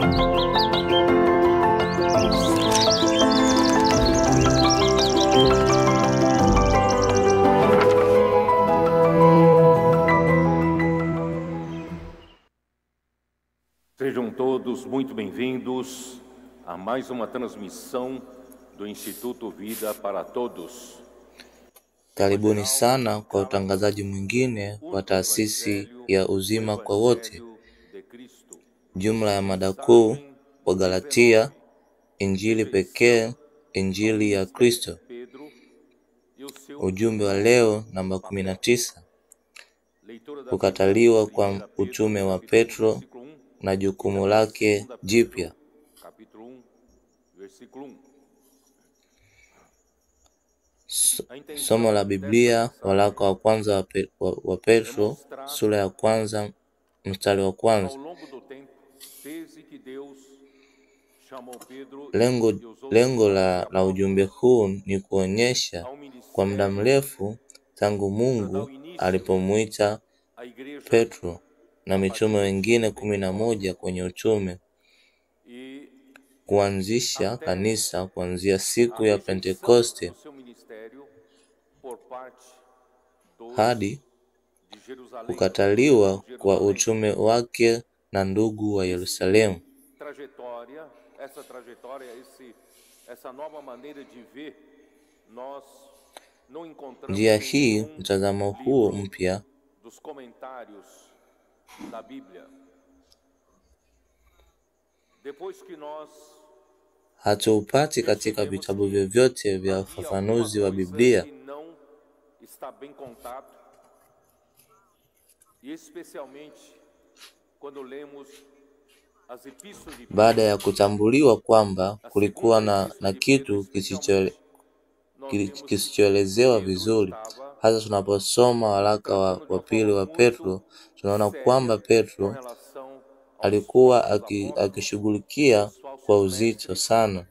Sejam todos muito bem-vindos a mais uma transmissão do Instituto Vida para Todos. Karibuni sana kwa utangazaji mwingine wa taasisi ya uzima kwa wote. Jumla ya mada kuu: Wagalatia, Injili pekee, Injili ya Kristo. Ujumbe wa leo namba 19: kukataliwa kwa utume wa Petro na jukumu lake jipya. Somo la Biblia, waraka wa kwanza wa Petro, sura ya kwanza, mstari wa kwanza. Lengo la ujumbe huu ni kuonyesha kwa muda mrefu tangu Mungu alipomuita Petro na mitume wengine 11 kwenye utume, kuanzisha kanisa kuanzia siku ya Pentekoste hadi kukataliwa kwa utume wake na ndugu wa Yerusalemu. Njia hii, mtazamo huo mpya hatuupati katika vitabu vyovyote vya ufafanuzi wa Biblia. Baada ya kutambuliwa kwamba kulikuwa na kitu kisichoelezewa vizuri, hasa tunaposoma waraka wa pili wa Petro, tunaona kwamba Petro alikuwa akishughulikia kwa uzito sana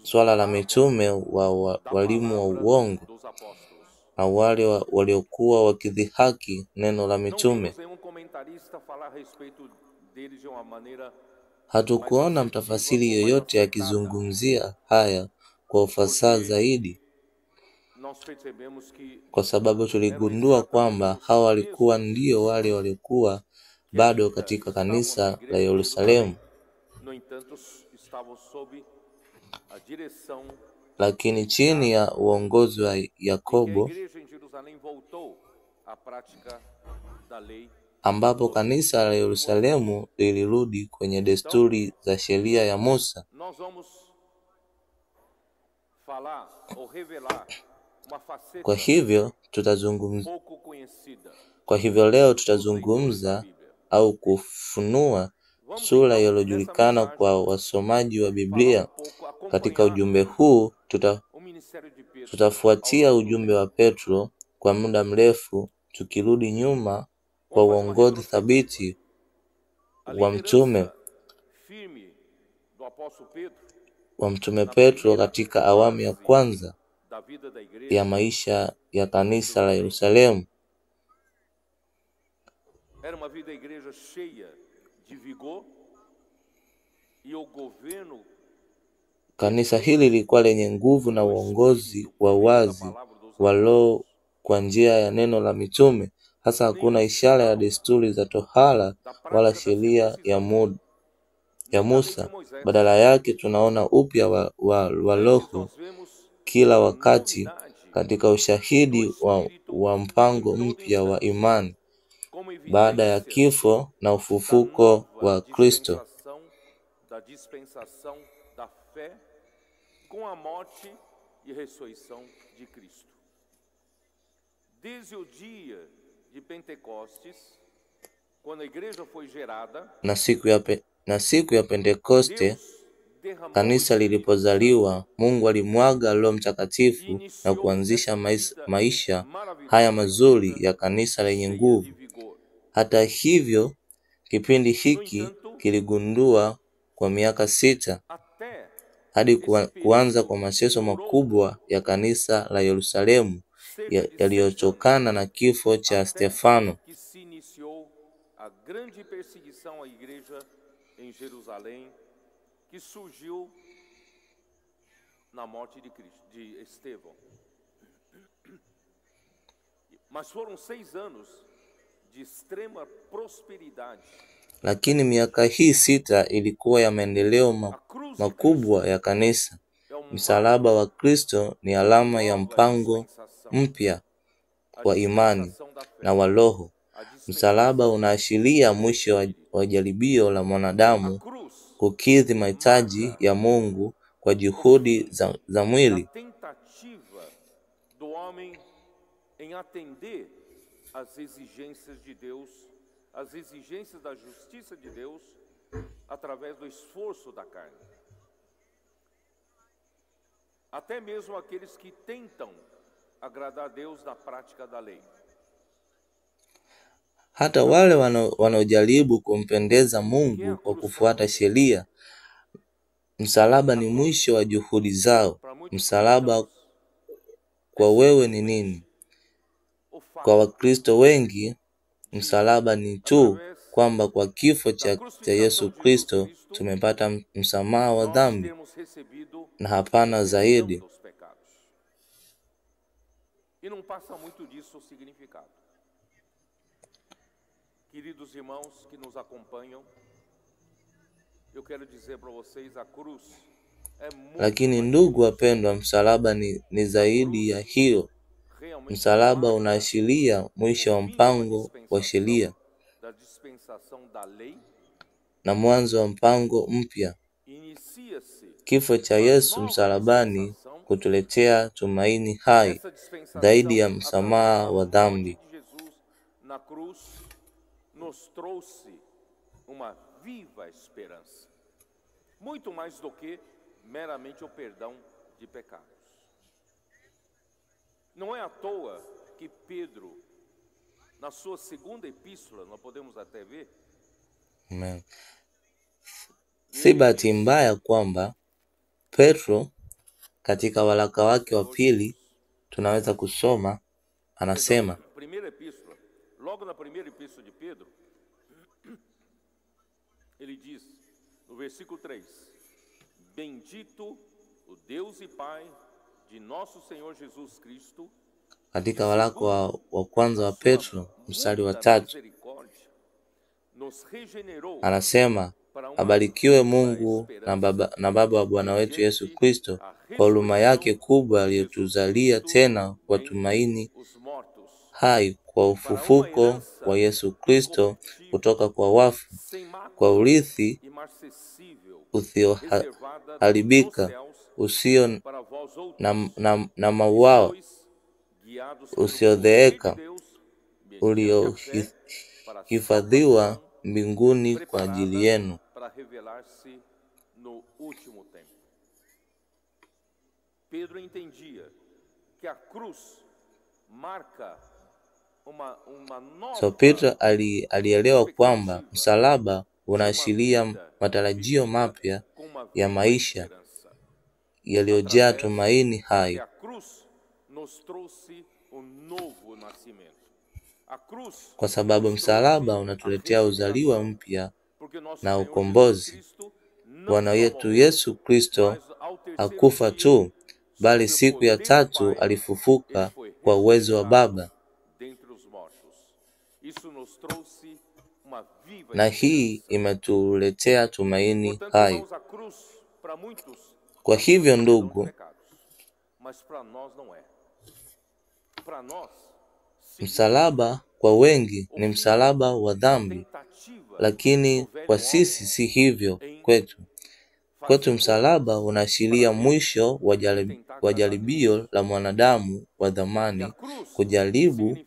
swala la mitume walimu wa uongo na wale waliokuwa wakidhihaki neno la mitume. Hatukuona mtafasiri yoyote akizungumzia haya kwa ufasaha zaidi, kwa sababu tuligundua kwamba hawa walikuwa ndio wale waliokuwa bado katika kanisa la Yerusalemu, lakini chini ya uongozi wa Yakobo, ambapo kanisa la Yerusalemu lilirudi kwenye desturi za sheria ya Musa. Kwa hivyo leo tutazungumza au kufunua sura iliyojulikana kwa wasomaji wa Biblia. Katika ujumbe huu tutafuatia ujumbe wa Petro kwa muda mrefu, tukirudi nyuma kwa uongozi thabiti wa mtume Petro katika awamu ya kwanza ya maisha ya kanisa la Yerusalemu. Kanisa hili lilikuwa lenye nguvu na uongozi wa wazi wa Roho kwa njia ya neno la mitume. Hasa hakuna ishara ya desturi za tohara wala sheria ya Musa. Badala yake tunaona upya wa Roho kila wakati katika ushahidi wa mpango mpya wa imani baada ya kifo na ufufuko wa Kristo. Na siku ya Pentekoste, kanisa lilipozaliwa, Mungu alimwaga Roho Mtakatifu na kuanzisha maisha haya mazuri ya kanisa lenye nguvu. Hata hivyo, kipindi hiki kiligundua kwa miaka 6 hadi kuanza kwa mateso makubwa ya kanisa la Yerusalemu yaliyotokana na kifo cha Stefano. em Jerusalém que surgiu na morte de Estevão. Mas foram 6 anos de extrema prosperidade. Lakini miaka hii 6 ilikuwa ya maendeleo makubwa ya kanisa. Msalaba wa Kristo ni alama ya mpango mpya wa imani na wa roho. Msalaba unaashiria mwisho wa jaribio la mwanadamu kukidhi mahitaji ya Mungu kwa juhudi za mwili. Tentativa do homem em atender às exigências de Deus, às exigências da justiça de Deus, através do esforço da carne. Até mesmo aqueles que tentam agradar a Deus na prática da lei. Hata wale wanaojaribu kumpendeza Mungu kwa kufuata sheria, msalaba ni mwisho wa juhudi zao. Msalaba kwa wewe ni nini? Kwa Wakristo wengi, msalaba ni tu kwamba kwa kifo cha Yesu Kristo tumepata msamaha wa dhambi, na hapana zaidi. E não passa muito disso o significado. Queridos irmãos que nos acompanham, eu quero dizer para vocês, a cruz é muito. Lakini ndugu wapendwa, msalaba ni zaidi ya hiyo. Msalaba unaashiria mwisho wa mpango wa sheria na mwanzo wa mpango mpya. Kifo cha Yesu msalabani kutuletea tumaini hai zaidi ya msamaha wa dhambi. Na cruz nos trouxe uma viva esperança, muito mais do que meramente o perdão de pecados. Não é à toa que Pedro, na sua segunda epístola, nós podemos até ver. Amen. Si bahati mbaya kwamba Petro katika waraka wake wa pili tunaweza kusoma anasema, logo na primeira epístola de Pedro, ele diz no versículo 3: Bendito o Deus e Pai de nosso Senhor Jesus Cristo. Katika waraka wa kwanza wa Petro mstari wa 3 anasema, abarikiwe Mungu na Baba wa Bwana wetu Yesu Kristo, kwa huruma yake kubwa aliyotuzalia tena kwa tumaini hai kwa ufufuko wa Yesu Kristo kutoka kwa wafu, kwa urithi usioharibika, usio na mawaa, usiodheeka, uliohifadhiwa mbinguni kwa ajili yenu. Pedro entendia que a cruz marca So Petro alielewa kwamba msalaba unaashiria matarajio mapya ya maisha yaliyojaa tumaini hai. Kwa sababu msalaba unatuletea uzaliwa mpya na ukombozi. Bwana wetu Yesu Kristo hakufa tu, bali siku ya 3 alifufuka kwa uwezo wa Baba. Na hii imetuletea tumaini hai. Kwa hivyo ndugu, msalaba kwa wengi ni msalaba wa dhambi, lakini kwa sisi si hivyo kwetu. Kwetu msalaba unaashiria mwisho wa jaribio la mwanadamu wa dhamani kujaribu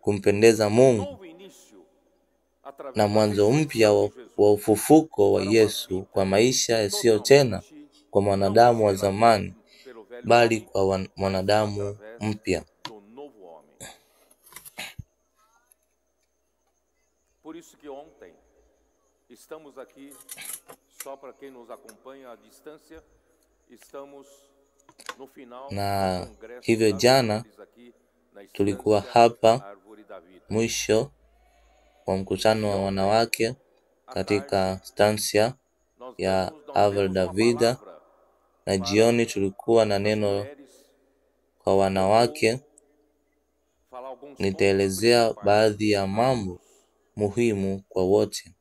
kumpendeza Mungu, na mwanzo mpya wa ufufuko wa Yesu kwa maisha yasiyo tena kwa mwanadamu wa zamani, bali kwa mwanadamu mpya. Por isso que ontem estamos aqui, só para quem nos acompanha à distância, estamos no final na hivyo jana tulikuwa hapa mwisho wa mkutano wa wanawake katika stansia nós ya vamos, nós Ave temos uma Davida, palavra na jioni tulikuwa na para neno mulheres. kwa wanawake. Falar alguns pontos Nitaelezea principais baadhi ya a mambo todos. muhimu kwa wote.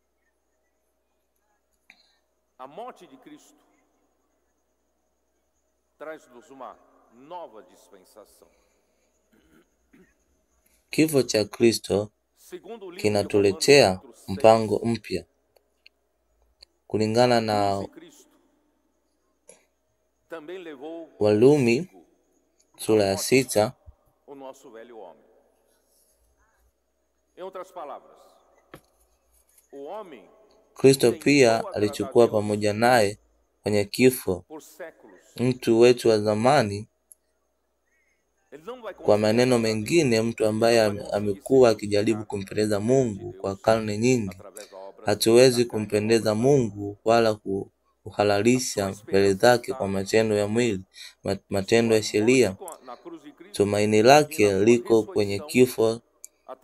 A morte de Cristo traz-nos uma nova dispensação. Kifo cha Kristo Segundo o livro de kinatuletea Romanos 4:6, mpango mpya. Kulingana a na cruz de Cristo também levou Walumi consigo sura ya 6, o nosso velho homem. Em outras palavras, o homem Kristo pia alichukua pamoja naye kwenye kifo por séculos, mtu wetu wa zamani. ele não vai Kwa conseguir maneno agradar mengine, mtu ambaye amekuwa akijaribu kumpendeza Mungu kwa karne nyingi, através da obra hatuwezi kumpendeza Mungu wala kuhalalisha mbele zake kwa matendo ya mwili, matendo ya sheria. na cruz de Cristo. Tumaini lake liko kwenye kifo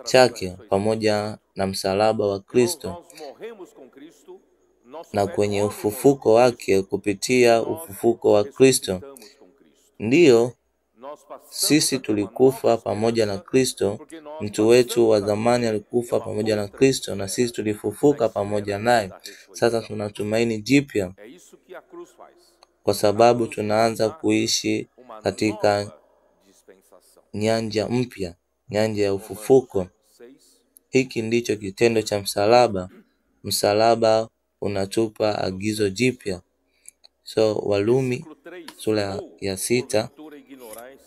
chake pamoja na msalaba wa Kristo Nós morremos com Cristo, nosso na velho kwenye homem ufufuko wake. Kupitia ufufuko wa Kristo, ressuscitamos com Cristo. ndiyo Nós passamos sisi a ter uma tulikufa nova pamoja na esperança, Kristo. porque nós Mtu wetu wa passamos a zamani ter alikufa uma pamoja na outra Kristo na sisi esperança, tulifufuka na pamoja espera naye. da ressurreição. Sasa tuna tumaini jipya, É isso que a cruz faz. kwa sababu tunaanza kuishi Uma katika nova dispensação. nyanja mpya, nyanja ya ufufuko. 6, Hiki ndicho kitendo cha msalaba. Msalaba unatupa agizo jipya. So Walumi versículo 3, sura ya 6 porventura ignorais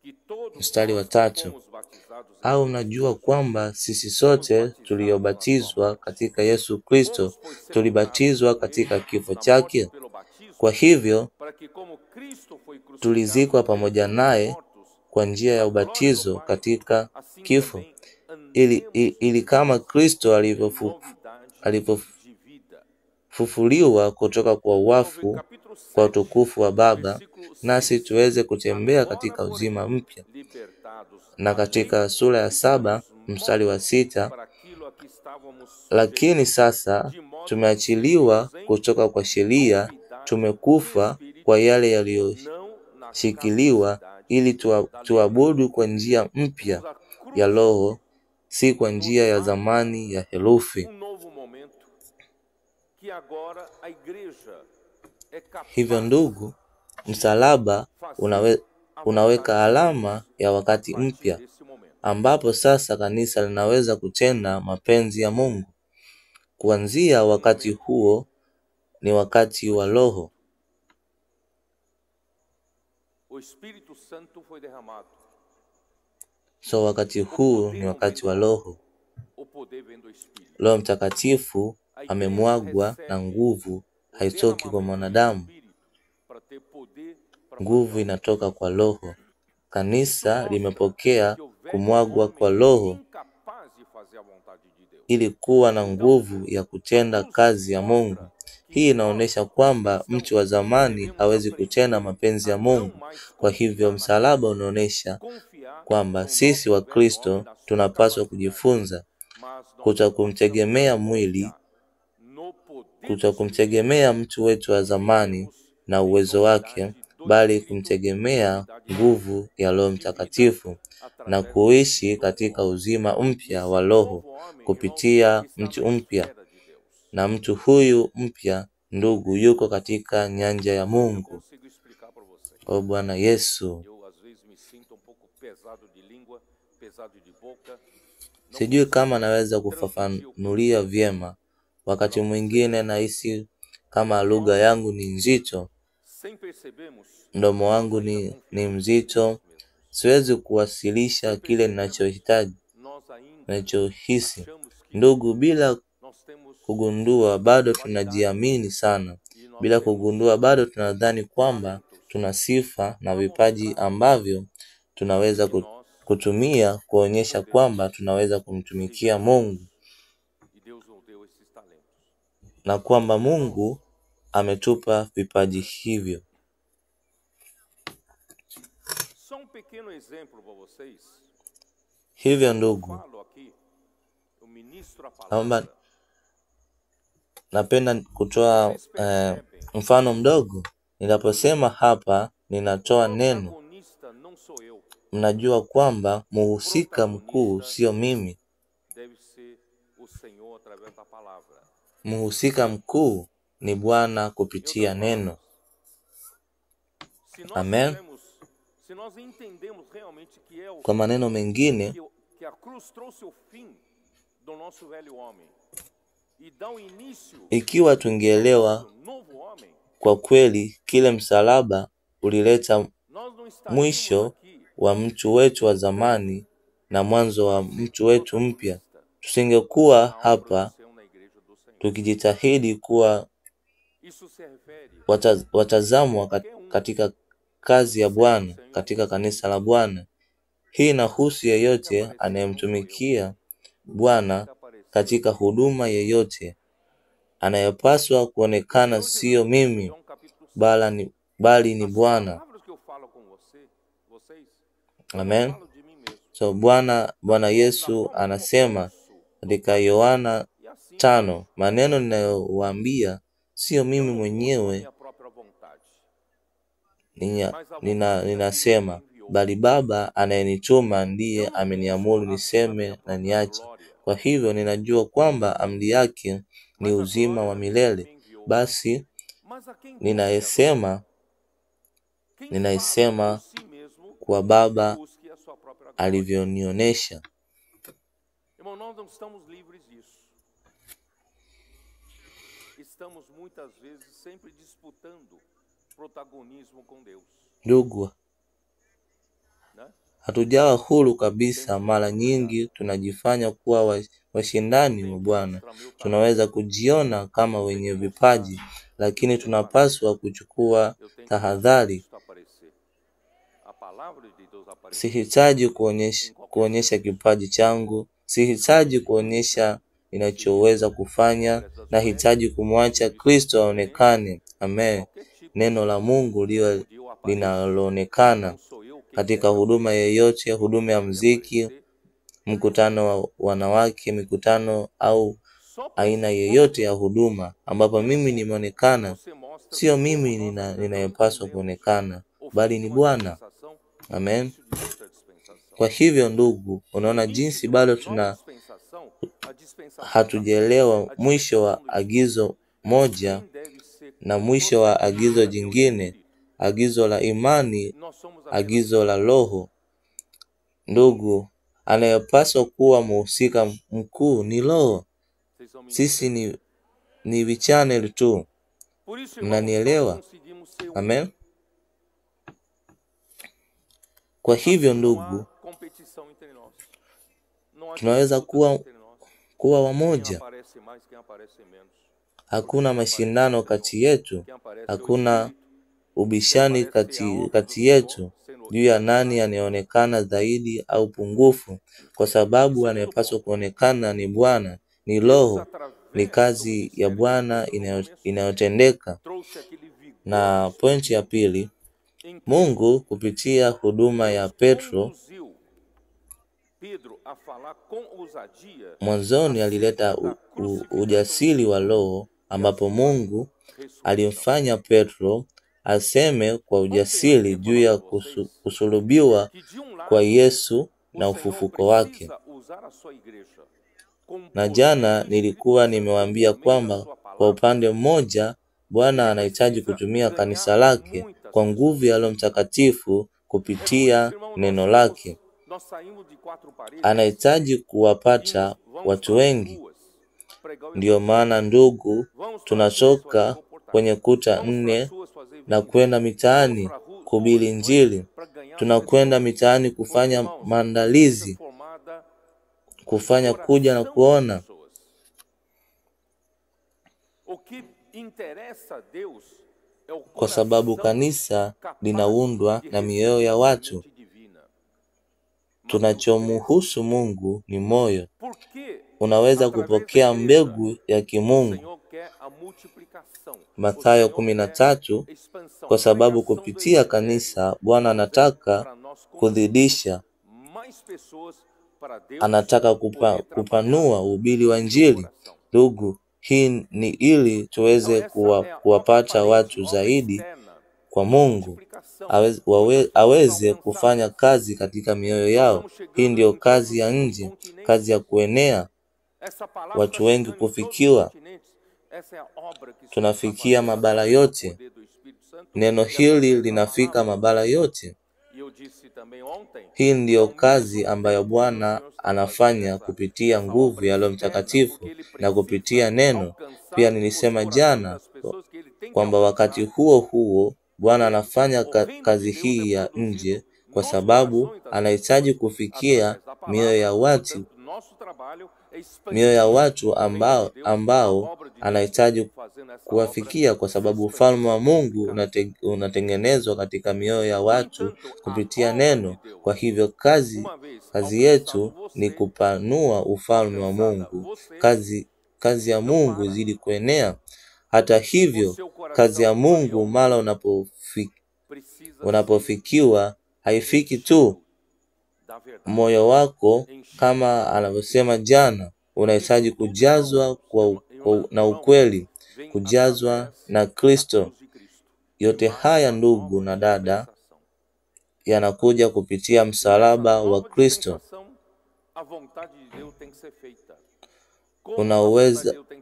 que todos mstari wa nós 3, fomos batizados em au mnajua kwamba sisi sote tuliobatizwa katika Yesu Kristo tulibatizwa katika kifo chake. pelo batismo, Kwa hivyo para que como Cristo foi crucificado tulizikwa pamoja pelos naye mortos, kwa njia ya ubatizo katika assim kifo, também andemos ili kama Kristo novidade alivyofufuliwa de vida. kutoka kwa wafu Capítulo kwa 7, utukufu wa Baba, versículo nasi 6. tuweze kutembea Agora, katika porém, uzima mpya. libertados Na da lei, katika sura ya 7 estamos mstari wa mortos 6, para aquilo a que estávamos lakini sujeitos, sasa de modo que tumeachiliwa seguimos em kutoka kwa sheria, novidade tumekufa de espírito, kwa yale não na yaliyoshikiliwa, capacidade ili da lei. tuabudu kwa njia mpya Temos a ya cruz, Roho, si kwa njia ya zamani ya herufi. novo momento que agora a igreja é capaz Hivyo ndugu, msalaba unaweka alama ya wakati mpya, desse momento. ambapo sasa kanisa linaweza kutenda mapenzi ya Mungu. Kuanzia wakati huo ni wakati wa Roho. O Espírito Santo foi derramado. So wakati huu ni wakati wa Roho. O poder vem do Espírito. Roho Mtakatifu amemwagwa na nguvu haitoki kwa mwanadamu. Para ter poder para Nguvu inatoka kwa Roho. Kanisa limepokea kumwagwa kwa Roho incapaz de fazer a vontade de Deus. ili kuwa na nguvu ya kutenda kazi ya Mungu. Hii inaonyesha kwamba mtu wa zamani hawezi kutenda mapenzi ya Mungu. Kwa hivyo msalaba unaonyesha kwamba sisi wa Kristo tunapaswa kujifunza kutokumtegemea mwili, kutokumtegemea mtu wetu wa zamani na uwezo wake, bali kumtegemea nguvu ya Roho Mtakatifu na kuishi katika uzima mpya wa Roho kupitia mtu mpya. Na mtu huyu mpya, ndugu, yuko katika nyanja ya Mungu. O Bwana Yesu, sijui kama naweza kufafanulia vyema. Wakati mwingine nahisi kama lugha yangu ni nzito, mdomo wangu ni mzito, siwezi kuwasilisha kile ninachohisi. Ndugu, bila kugundua bado tunajiamini sana. Bila kugundua bado tunadhani kwamba tuna sifa na vipaji ambavyo tunaweza kutumia kuonyesha kwamba tunaweza kumtumikia Mungu, na kwamba Mungu ametupa vipaji hivyo. Hivyo ndugu, naomba napenda kutoa mfano mdogo. Ninaposema hapa ninatoa neno, mnajua kwamba muhusika mkuu sio mimi. Muhusika mkuu ni Bwana kupitia neno. Amen. Kwa maneno mengine, ikiwa tungeelewa kwa kweli kile msalaba ulileta mwisho wa mtu wetu wa zamani na mwanzo wa mtu wetu mpya, tusingekuwa hapa tukijitahidi kuwa watazamwa katika kazi ya Bwana, katika kanisa la Bwana. Hii inahusu yeyote anayemtumikia Bwana katika huduma yeyote. Anayepaswa kuonekana sio mimi, bali ni Bwana. Amen. So Bwana Yesu anasema katika Yohana 5, maneno ninayowaambia sio mimi mwenyewe ninasema, bali Baba anayenituma ndiye ameniamuru niseme na niache. Kwa hivyo ninajua kwamba amri yake ni uzima wa milele. Basi ninaisema kwa Baba alivyonionyesha. Ndugu, hatujawa huru kabisa. Mara nyingi tunajifanya kuwa washindani wa Bwana. Tunaweza kujiona kama wenye vipaji, lakini tunapaswa kuchukua tahadhari. Sihitaji kuonyesha kipaji changu. Sihitaji kuonyesha ninachoweza kufanya. Nahitaji kumwacha Kristo aonekane. Amen. Neno la Mungu liwe linaloonekana katika huduma yeyote, huduma ya muziki, mkutano wa wanawake, mikutano au aina yeyote ya huduma ambapo mimi nimeonekana. Sio mimi ninayepaswa kuonekana, bali ni Bwana. Amen. Kwa hivyo ndugu, unaona jinsi bado hatujaelewa mwisho wa agizo moja na mwisho wa agizo jingine, agizo la imani, agizo la Roho. Ndugu, anayepaswa kuwa mhusika mkuu ni Roho. Sisi ni vichannel tu. Mnanielewa? Amen. Kwa hivyo ndugu, tunaweza kuwa wamoja. Hakuna mashindano kati yetu. Hakuna ubishani kati yetu juu ya nani anayeonekana zaidi au pungufu, kwa sababu anayepaswa kuonekana ni Bwana, ni Roho, ni kazi ya Bwana inayotendeka. Na pointi ya pili, Mungu kupitia huduma ya Petro mwanzoni alileta ujasiri wa Roho, ambapo Mungu alimfanya Petro aseme kwa ujasiri juu ya kusulubiwa kwa Yesu na ufufuko wake. Na jana nilikuwa nimewaambia kwamba kwa upande mmoja Bwana anahitaji kutumia kanisa lake kwa nguvu ya Roho Mtakatifu kupitia neno lake. Anahitaji kuwapata watu wengi. Ndiyo maana ndugu, tunatoka kwenye kuta 4 na kwenda mitaani kuhubiri Injili. Tunakwenda mitaani kufanya maandalizi, kufanya kuja na kuona. Kwa sababu kanisa linaundwa na mioyo ya watu. Tunachomhusu Mungu ni moyo. Unaweza kupokea mbegu ya kimungu, Mathayo 13, kwa sababu kupitia kanisa Bwana anataka kuzidisha. Anataka kupanua uhubiri wa Injili. Ndugu, Hii ni ili tuweze kuwapata watu zaidi kwa Mungu, aweze kufanya kazi katika mioyo yao. Hii ndiyo kazi ya nje, kazi ya kuenea, watu wengi kufikiwa. Tunafikia mabara yote. Neno hili linafika mabara yote. Hii ndiyo kazi ambayo Bwana anafanya kupitia nguvu ya Roho Mtakatifu na kupitia neno. Pia nilisema jana kwamba wakati huo huo Bwana anafanya kazi hii ya nje kwa sababu anahitaji kufikia mioyo ya watu ambao anahitaji kuwafikia, kwa sababu ufalme wa Mungu unatengenezwa katika mioyo ya watu kupitia neno. Kwa hivyo kazi yetu ni kupanua ufalme wa Mungu. Kazi ya Mungu izidi kuenea. Hata hivyo, kazi ya Mungu mara unapofikiwa haifiki tu. Moyo wako, kama anavyosema jana, unahitaji kujazwa na ukweli, kujazwa na Kristo. Yote haya ndugu na dada, yanakuja kupitia msalaba wa Kristo.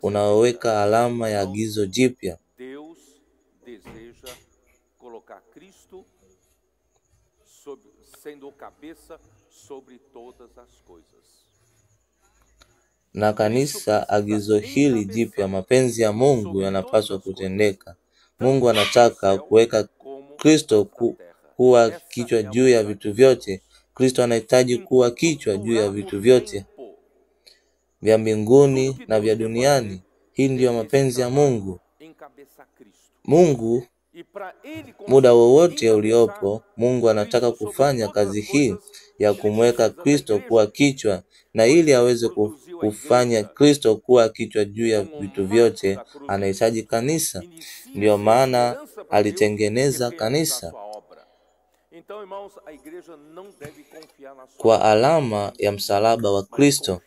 Unaweka alama ya agizo jipya. Na kanisa, agizo hili jipya, mapenzi ya Mungu yanapaswa kutendeka. Mungu anataka kuweka Kristo kuwa kichwa juu ya vitu vyote. Kristo anahitaji kuwa kichwa juu ya vitu vyote vya mbinguni na vya duniani. Hii ndiyo mapenzi ya Mungu. Muda wowote uliopo, Mungu anataka kufanya kazi hii ya kumweka Kristo kuwa kichwa, na ili aweze kufanya Kristo kuwa kichwa juu ya vitu vyote, anahitaji kanisa. Ndiyo maana alitengeneza kanisa. Kwa alama ya msalaba wa Kristo,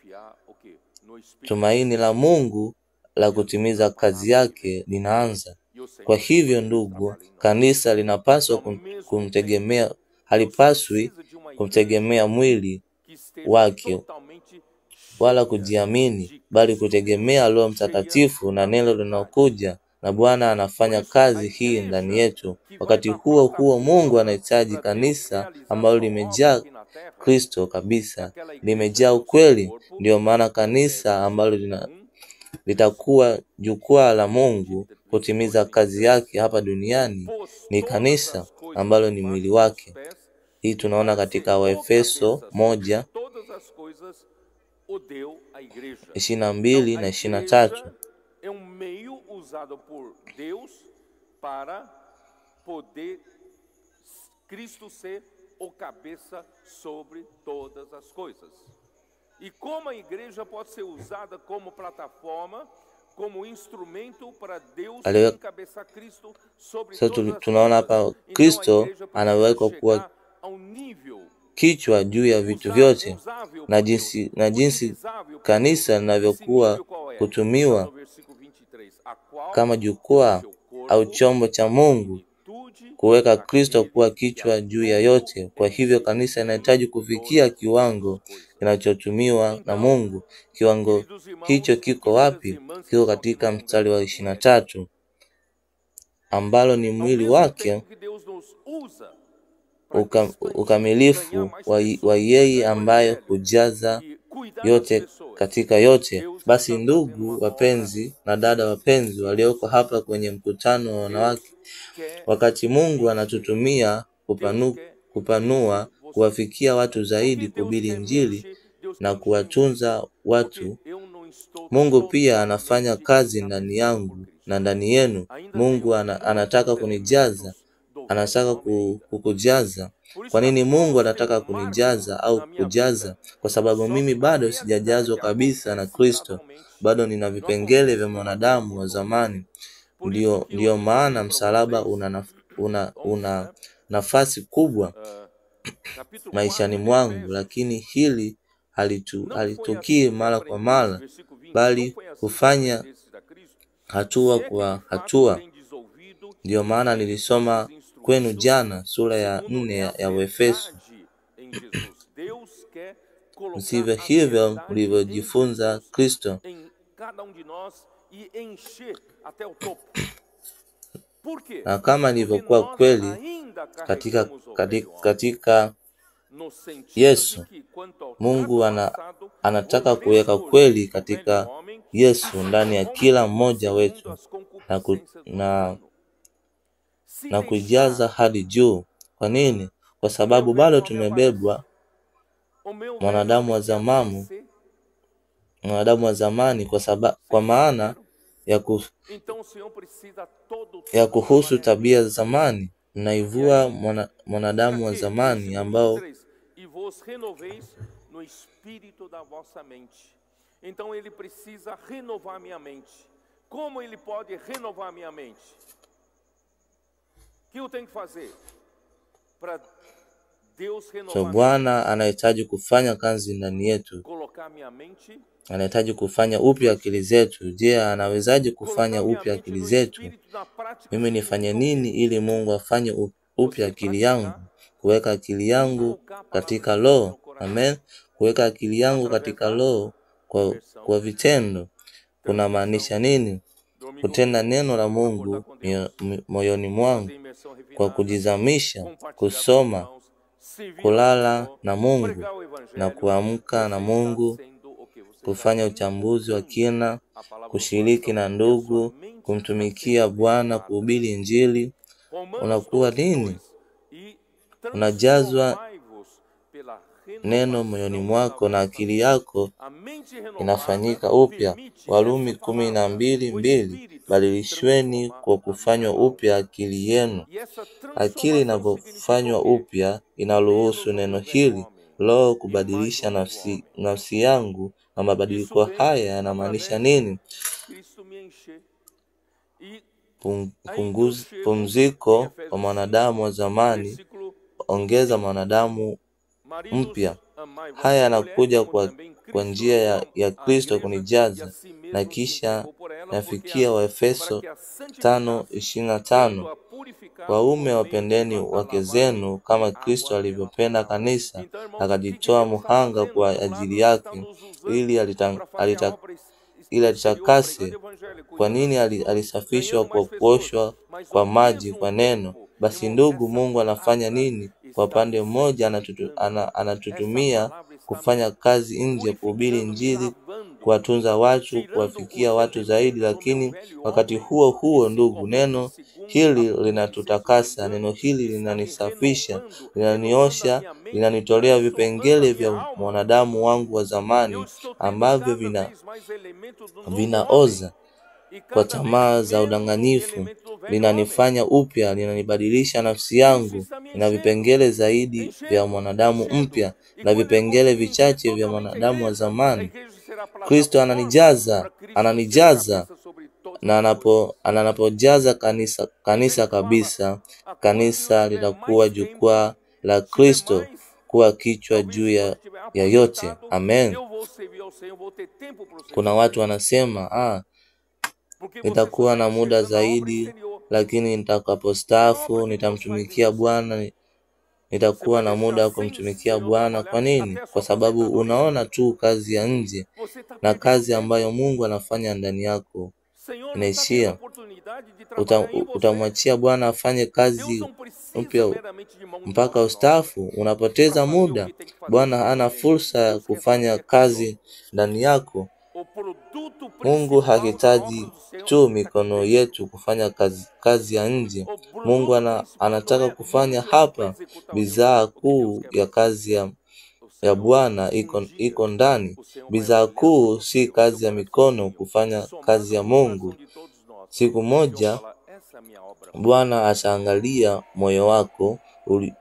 tumaini la Mungu la kutimiza kazi yake linaanza. Kwa hivyo ndugu, kanisa halipaswi kumtegemea mwili wake wala kujiamini, bali kutegemea Roho Mtakatifu na neno linalokuja, na Bwana anafanya kazi hii ndani yetu. Wakati huo huo, Mungu anahitaji kanisa ambalo limejaa Kristo kabisa, limejaa ukweli. Ndiyo maana kanisa ambalo litakuwa jukwaa la Mungu kutimiza kazi yake hapa duniani ni kanisa ambalo ni mwili wake. Hii tunaona katika Waefeso 1:22 na 23. O cabeça sobre todas as coisas. E como a igreja pode ser usada como plataforma, como instrumento para Deus encabeçar Cristo sobre todas as coisas. Tunaona hapa Kristo anawekwa kuwa kichwa juu ya vitu vyote, na jinsi kanisa linavyokuwa kutumiwa kama jukwaa au chombo cha Mungu kuweka Kristo kuwa kichwa juu ya yote. Kwa hivyo kanisa linahitaji kufikia kiwango kinachotumiwa na Mungu. Kiwango hicho kiko wapi? Kiko katika mstari wa 23, ambalo ni mwili wake, ukamilifu wa yeye ambaye hujaza yote katika yote. Basi ndugu wapenzi na dada wapenzi walioko hapa kwenye mkutano wa wanawake, wakati Mungu anatutumia kupanua, kuwafikia watu zaidi, kuhubiri Injili na kuwatunza watu, Mungu pia anafanya kazi ndani yangu na ndani yenu. Mungu anataka kunijaza, anataka kukujaza. Kwa nini Mungu anataka kunijaza au kujaza? Kwa sababu mimi bado sijajazwa kabisa na Kristo. Bado nina vipengele vya mwanadamu wa zamani. Ndiyo maana msalaba una nafasi kubwa maishani mwangu, lakini hili halitukii mara kwa mara, bali hufanya hatua kwa hatua. Ndiyo maana nilisoma kwenu jana sura ya 4 ya Waefeso. Msivyo hivyo mlivyojifunza Kristo. Na kama ilivyokuwa kweli katika Yesu, Mungu anataka kuweka kweli katika Yesu ndani ya kila mmoja wetu na kujaza hadi juu. Kwa nini? Kwa sababu bado tumebebwa mwanadamu wa zamani kwa maana ya kuhusu tabia za zamani. Mnaivua mwanadamu wa zamani ambao Então ele precisa renovar minha mente. Como ele pode renovar minha mente? O que eu tenho que fazer para Deus renovar? So Bwana anahitaji kufanya kazi ndani yetu. Colocar minha mente, anahitaji kufanya upya akili zetu. Je, anawezaje kufanya upya akili zetu? Mimi nifanye nini ili Mungu afanye upya akili yangu? Kuweka akili yangu katika roho. Amen. Kuweka akili yangu katika roho kwa vitendo. Kuna maanisha nini? Kutenda neno la Mungu moyoni mwangu kwa kujizamisha, kusoma, kulala na Mungu na kuamka na Mungu, kufanya uchambuzi wa kina, kushiriki na ndugu, kumtumikia Bwana, kuhubiri Injili. Unakuwa nini? Unajazwa neno moyoni mwako na akili yako inafanyika upya. Warumi 12:2, badilishweni kwa kufanywa upya akili yenu. Akili inapofanywa upya inaruhusu neno hili Roho kubadilisha nafsi yangu. Na mabadiliko haya yanamaanisha nini? Pumziko kwa mwanadamu wa zamani, ongeza mwanadamu mpya. Haya yanakuja kwa njia ya Kristo kunijaza. Na kisha nafikia Waefeso 5:25, waume wapendeni wake zenu kama Kristo alivyopenda kanisa akajitoa muhanga kwa ajili yake ili alitakase. Kwa nini alisafishwa kwa kuoshwa kwa maji kwa neno? Basi ndugu, Mungu anafanya nini? Kwa pande mmoja anatutumia kufanya kazi nje, kuhubiri Injili, kuwatunza watu, kuwafikia watu zaidi, lakini wakati huo huo, ndugu, neno hili linatutakasa. Neno hili linanisafisha, linaniosha, linanitolea vipengele vya mwanadamu wangu wa zamani ambavyo vinaoza kwa tamaa za udanganyifu. Linanifanya upya, linanibadilisha nafsi yangu. Na vipengele zaidi vya mwanadamu mpya na vipengele vichache vya mwanadamu wa zamani. Kristo ananijaza na anapojaza kanisa kabisa, kanisa litakuwa jukwaa la Kristo, kuwa kichwa juu ya yote. Amen. Kuna watu wanasema, nitakuwa na muda zaidi, lakini nitakapostaafu nitamtumikia Bwana. Nitakuwa na muda wa kumtumikia Bwana. Kwa nini? Kwa sababu unaona tu kazi ya nje, na kazi ambayo Mungu anafanya ndani yako inaishia. Utamwachia Bwana afanye kazi mpya mpaka ustaafu? Unapoteza muda. Bwana hana fursa ya kufanya kazi ndani yako. Mungu hahitaji tu mikono yetu kufanya kazi ya nje. Mungu anataka kufanya hapa. Bidhaa kuu ya kazi ya Bwana iko ndani. Bidhaa kuu si kazi ya mikono kufanya kazi ya Mungu. Siku moja Bwana ataangalia moyo wako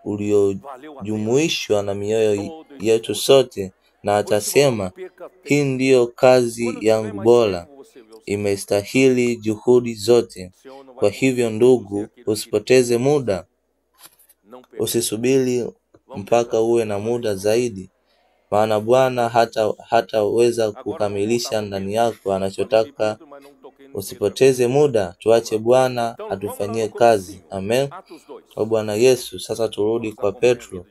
uliojumuishwa na mioyo yetu sote, na atasema, hii ndiyo kazi yangu bora, imestahili juhudi zote. Kwa hivyo ndugu, usipoteze muda. Usisubiri mpaka uwe na muda zaidi, maana Bwana hataweza kukamilisha ndani yako anachotaka usipoteze muda, tuache Bwana atufanyie kazi. Amen. Kwa Bwana Yesu. Sasa turudi kwa Petro.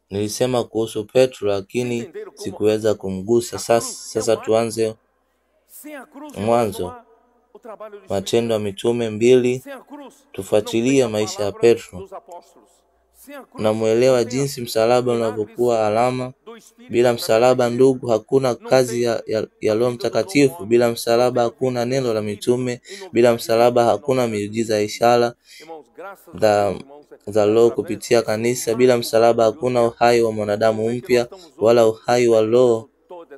Nilisema kuhusu Petro lakini sikuweza kumgusa. Sasa tuanze mwanzo. Matendo ya Mitume 2. Tufuatilie maisha ya Petro. Namuelewa jinsi msalaba unavyokuwa alama. Bila msalaba, ndugu, hakuna kazi ya Roho Mtakatifu. Bila msalaba hakuna neno la mitume. Bila msalaba hakuna miujiza ya ishara za Roho kupitia kanisa. Bila msalaba hakuna uhai wa mwanadamu mpya wala uhai wa Roho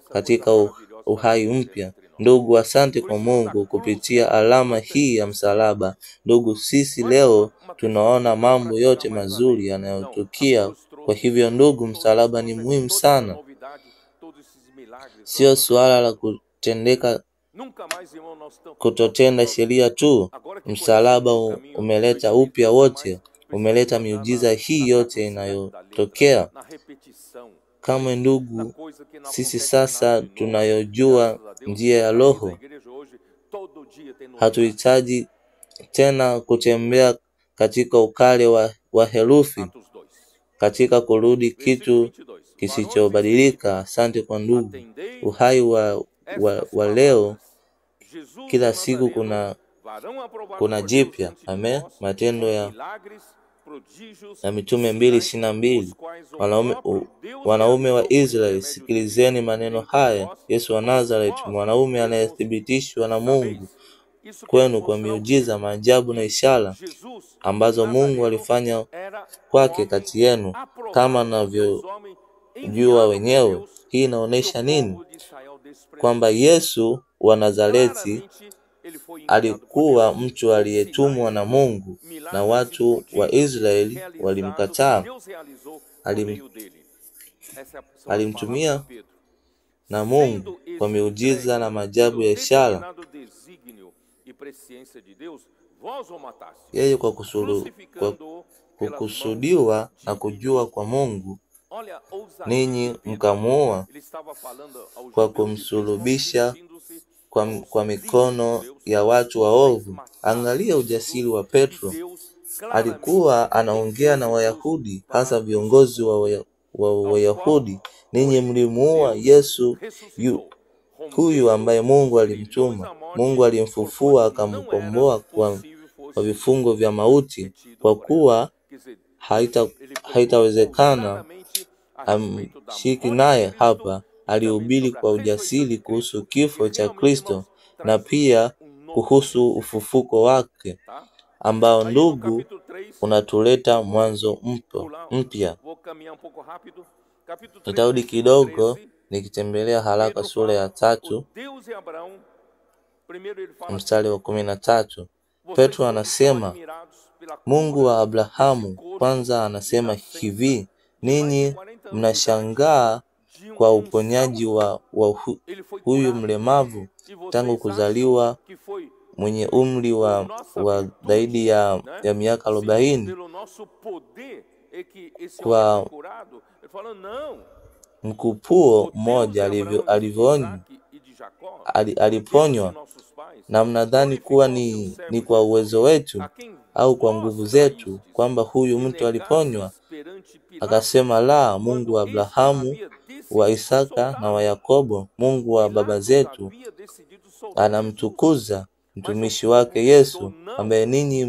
katika uhai mpya. Ndugu, asante kwa Mungu kupitia alama hii ya msalaba. Ndugu, sisi leo tunaona mambo yote mazuri yanayotukia. Kwa hivyo ndugu, msalaba ni muhimu sana. Sio suala la kutotenda sheria tu. Msalaba umeleta upya wote, umeleta miujiza hii yote inayotokea. Kama ndugu, sisi sasa tunayojua njia ya Roho. Hatuhitaji tena kutembea katika ukale wa herufi, katika kurudi kitu kisichobadilika. Asante kwa ndugu. Uhai wa leo, kila siku kuna jipya. Amen. Matendo ya Mitume 2:22. Wanaume wa Israeli, sikilizeni maneno haya. Yesu wa Nazareti, mwanaume anayethibitishwa na Mungu kwenu kwa miujiza, maajabu na ishara ambazo Mungu alifanya kwake kati yenu, kama mnavyojua wenyewe. Hii inaonyesha nini? Kwamba Yesu wa Nazareti alikuwa mtu aliyetumwa na Mungu, na watu wa Israeli walimkataa. Alimtumia na Mungu kwa miujiza na maajabu ya ishara. Yeye kwa kukusudiwa na kujua kwa Mungu, ninyi mkamuua kwa kumsulubisha kwa mikono ya watu waovu. Angalia ujasiri wa Petro. Alikuwa anaongea na Wayahudi, hasa viongozi wa Wayahudi. Ninyi mlimuua Yesu huyu ambaye Mungu alimtuma. Mungu alimfufua akamkomboa kwa vifungo vya mauti. Kwa kuwa haitawezekana amshiki naye hapa, alihubiri kwa ujasiri kuhusu kifo cha Kristo na pia kuhusu ufufuko wake, ambao ndugu unatuleta mwanzo mpya. Nitarudi kidogo nikitembelea haraka sura ya 3 mstari wa 13. Petro anasema Mungu wa Abrahamu. Kwanza anasema hivi, ninyi mnashangaa kwa uponyaji wa huyu mlemavu tangu kuzaliwa, mwenye umri wa zaidi ya miaka 40. Kwa mkupuo mmoja aliponywa, na mnadhani kuwa ni kwa uwezo wetu au kwa nguvu zetu kwamba huyu mtu aliponywa? Akasema, la, Mungu wa Abrahamu, wa Isaka na wa Yakobo, Mungu wa baba zetu, anamtukuza mtumishi wake Yesu, ambaye ninyi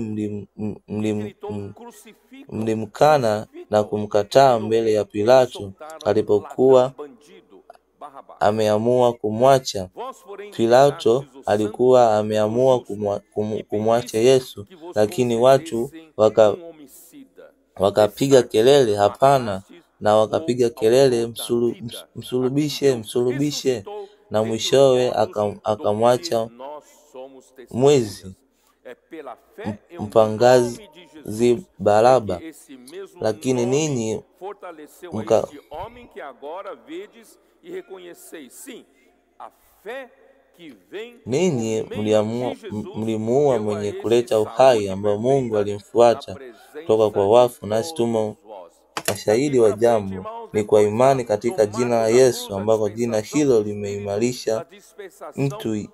mlimkana na kumkataa mbele ya Pilato alipokuwa ameamua kumwacha. Pilato alikuwa ameamua kumwacha Yesu, lakini watu wakapiga kelele, hapana, na wakapiga kelele, msulubishe, na mwishowe akamwacha mwizi, mpangazi Baraba. Lakini ninyi mlimuua mwenye kuleta uhai, ambao Mungu alimfuata kutoka kwa wafu, nasi tumo mashahidi wa jambo. Ni kwa imani katika jina la Yesu, ambako jina hilo limeimarisha mtu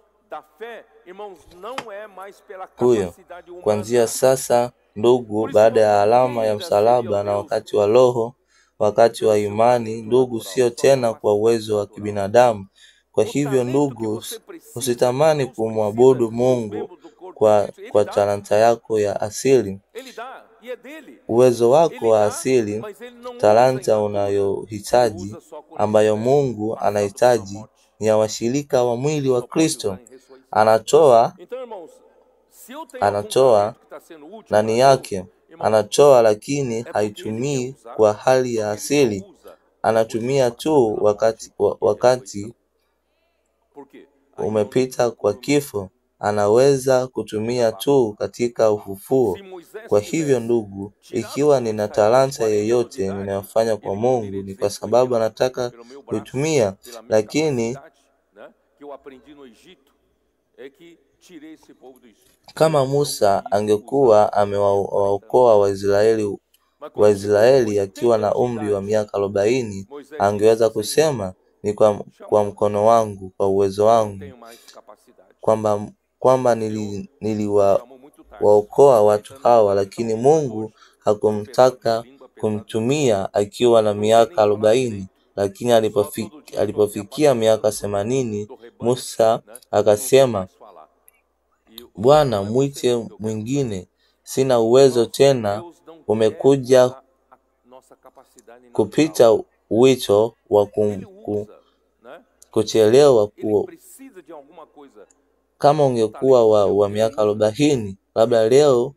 huyo. Kuanzia sasa, ndugu, baada ya alama ya msalaba na wakati wa Roho, wakati wa imani, ndugu, sio tena kwa uwezo wa kibinadamu. Kwa hivyo ndugu, usitamani kumwabudu Mungu kwa talanta yako ya asili. Uwezo wako wa asili, talanta unayohitaji, ambayo Mungu anahitaji, ni ya washirika wa mwili wa Kristo. Anatoa ndani yake, anatoa, lakini haitumii kwa hali ya asili. Anatumia tu wakati umepita kwa kifo. Anaweza kutumia tu katika ufufuo. Kwa hivyo ndugu, ikiwa nina talanta yeyote ninayofanya kwa Mungu, ni kwa sababu anataka kuitumia. Lakini kama Musa angekuwa amewaokoa Waisraeli akiwa na umri wa miaka 40, angeweza kusema, ni kwa mkono wangu, kwa uwezo wangu, kwamba niliwaokoa watu hawa. Lakini Mungu hakumtaka kumtumia akiwa na miaka 40. Lakini alipofikia miaka 80, Musa akasema, Bwana, mwite mwingine, sina uwezo tena. Umekuja kupita wito wa kuchelewa. Kama ungekuwa wa miaka 40, labda leo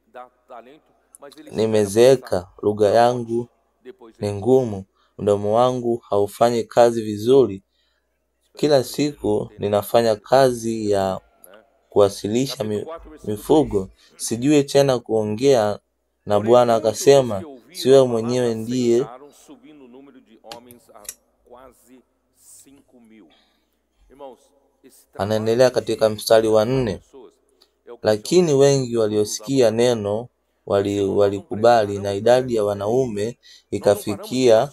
nimezeeka, lugha yangu ni ngumu, mdomo wangu haufanyi kazi vizuri. Kila siku ninafanya kazi ya kuwasilisha mifugo, sijui tena kuongea. Na Bwana akasema, si wewe mwenyewe ndiye. Anaendelea katika mstari wa 4, lakini wengi waliosikia neno walikubali, na idadi ya wanaume ikafikia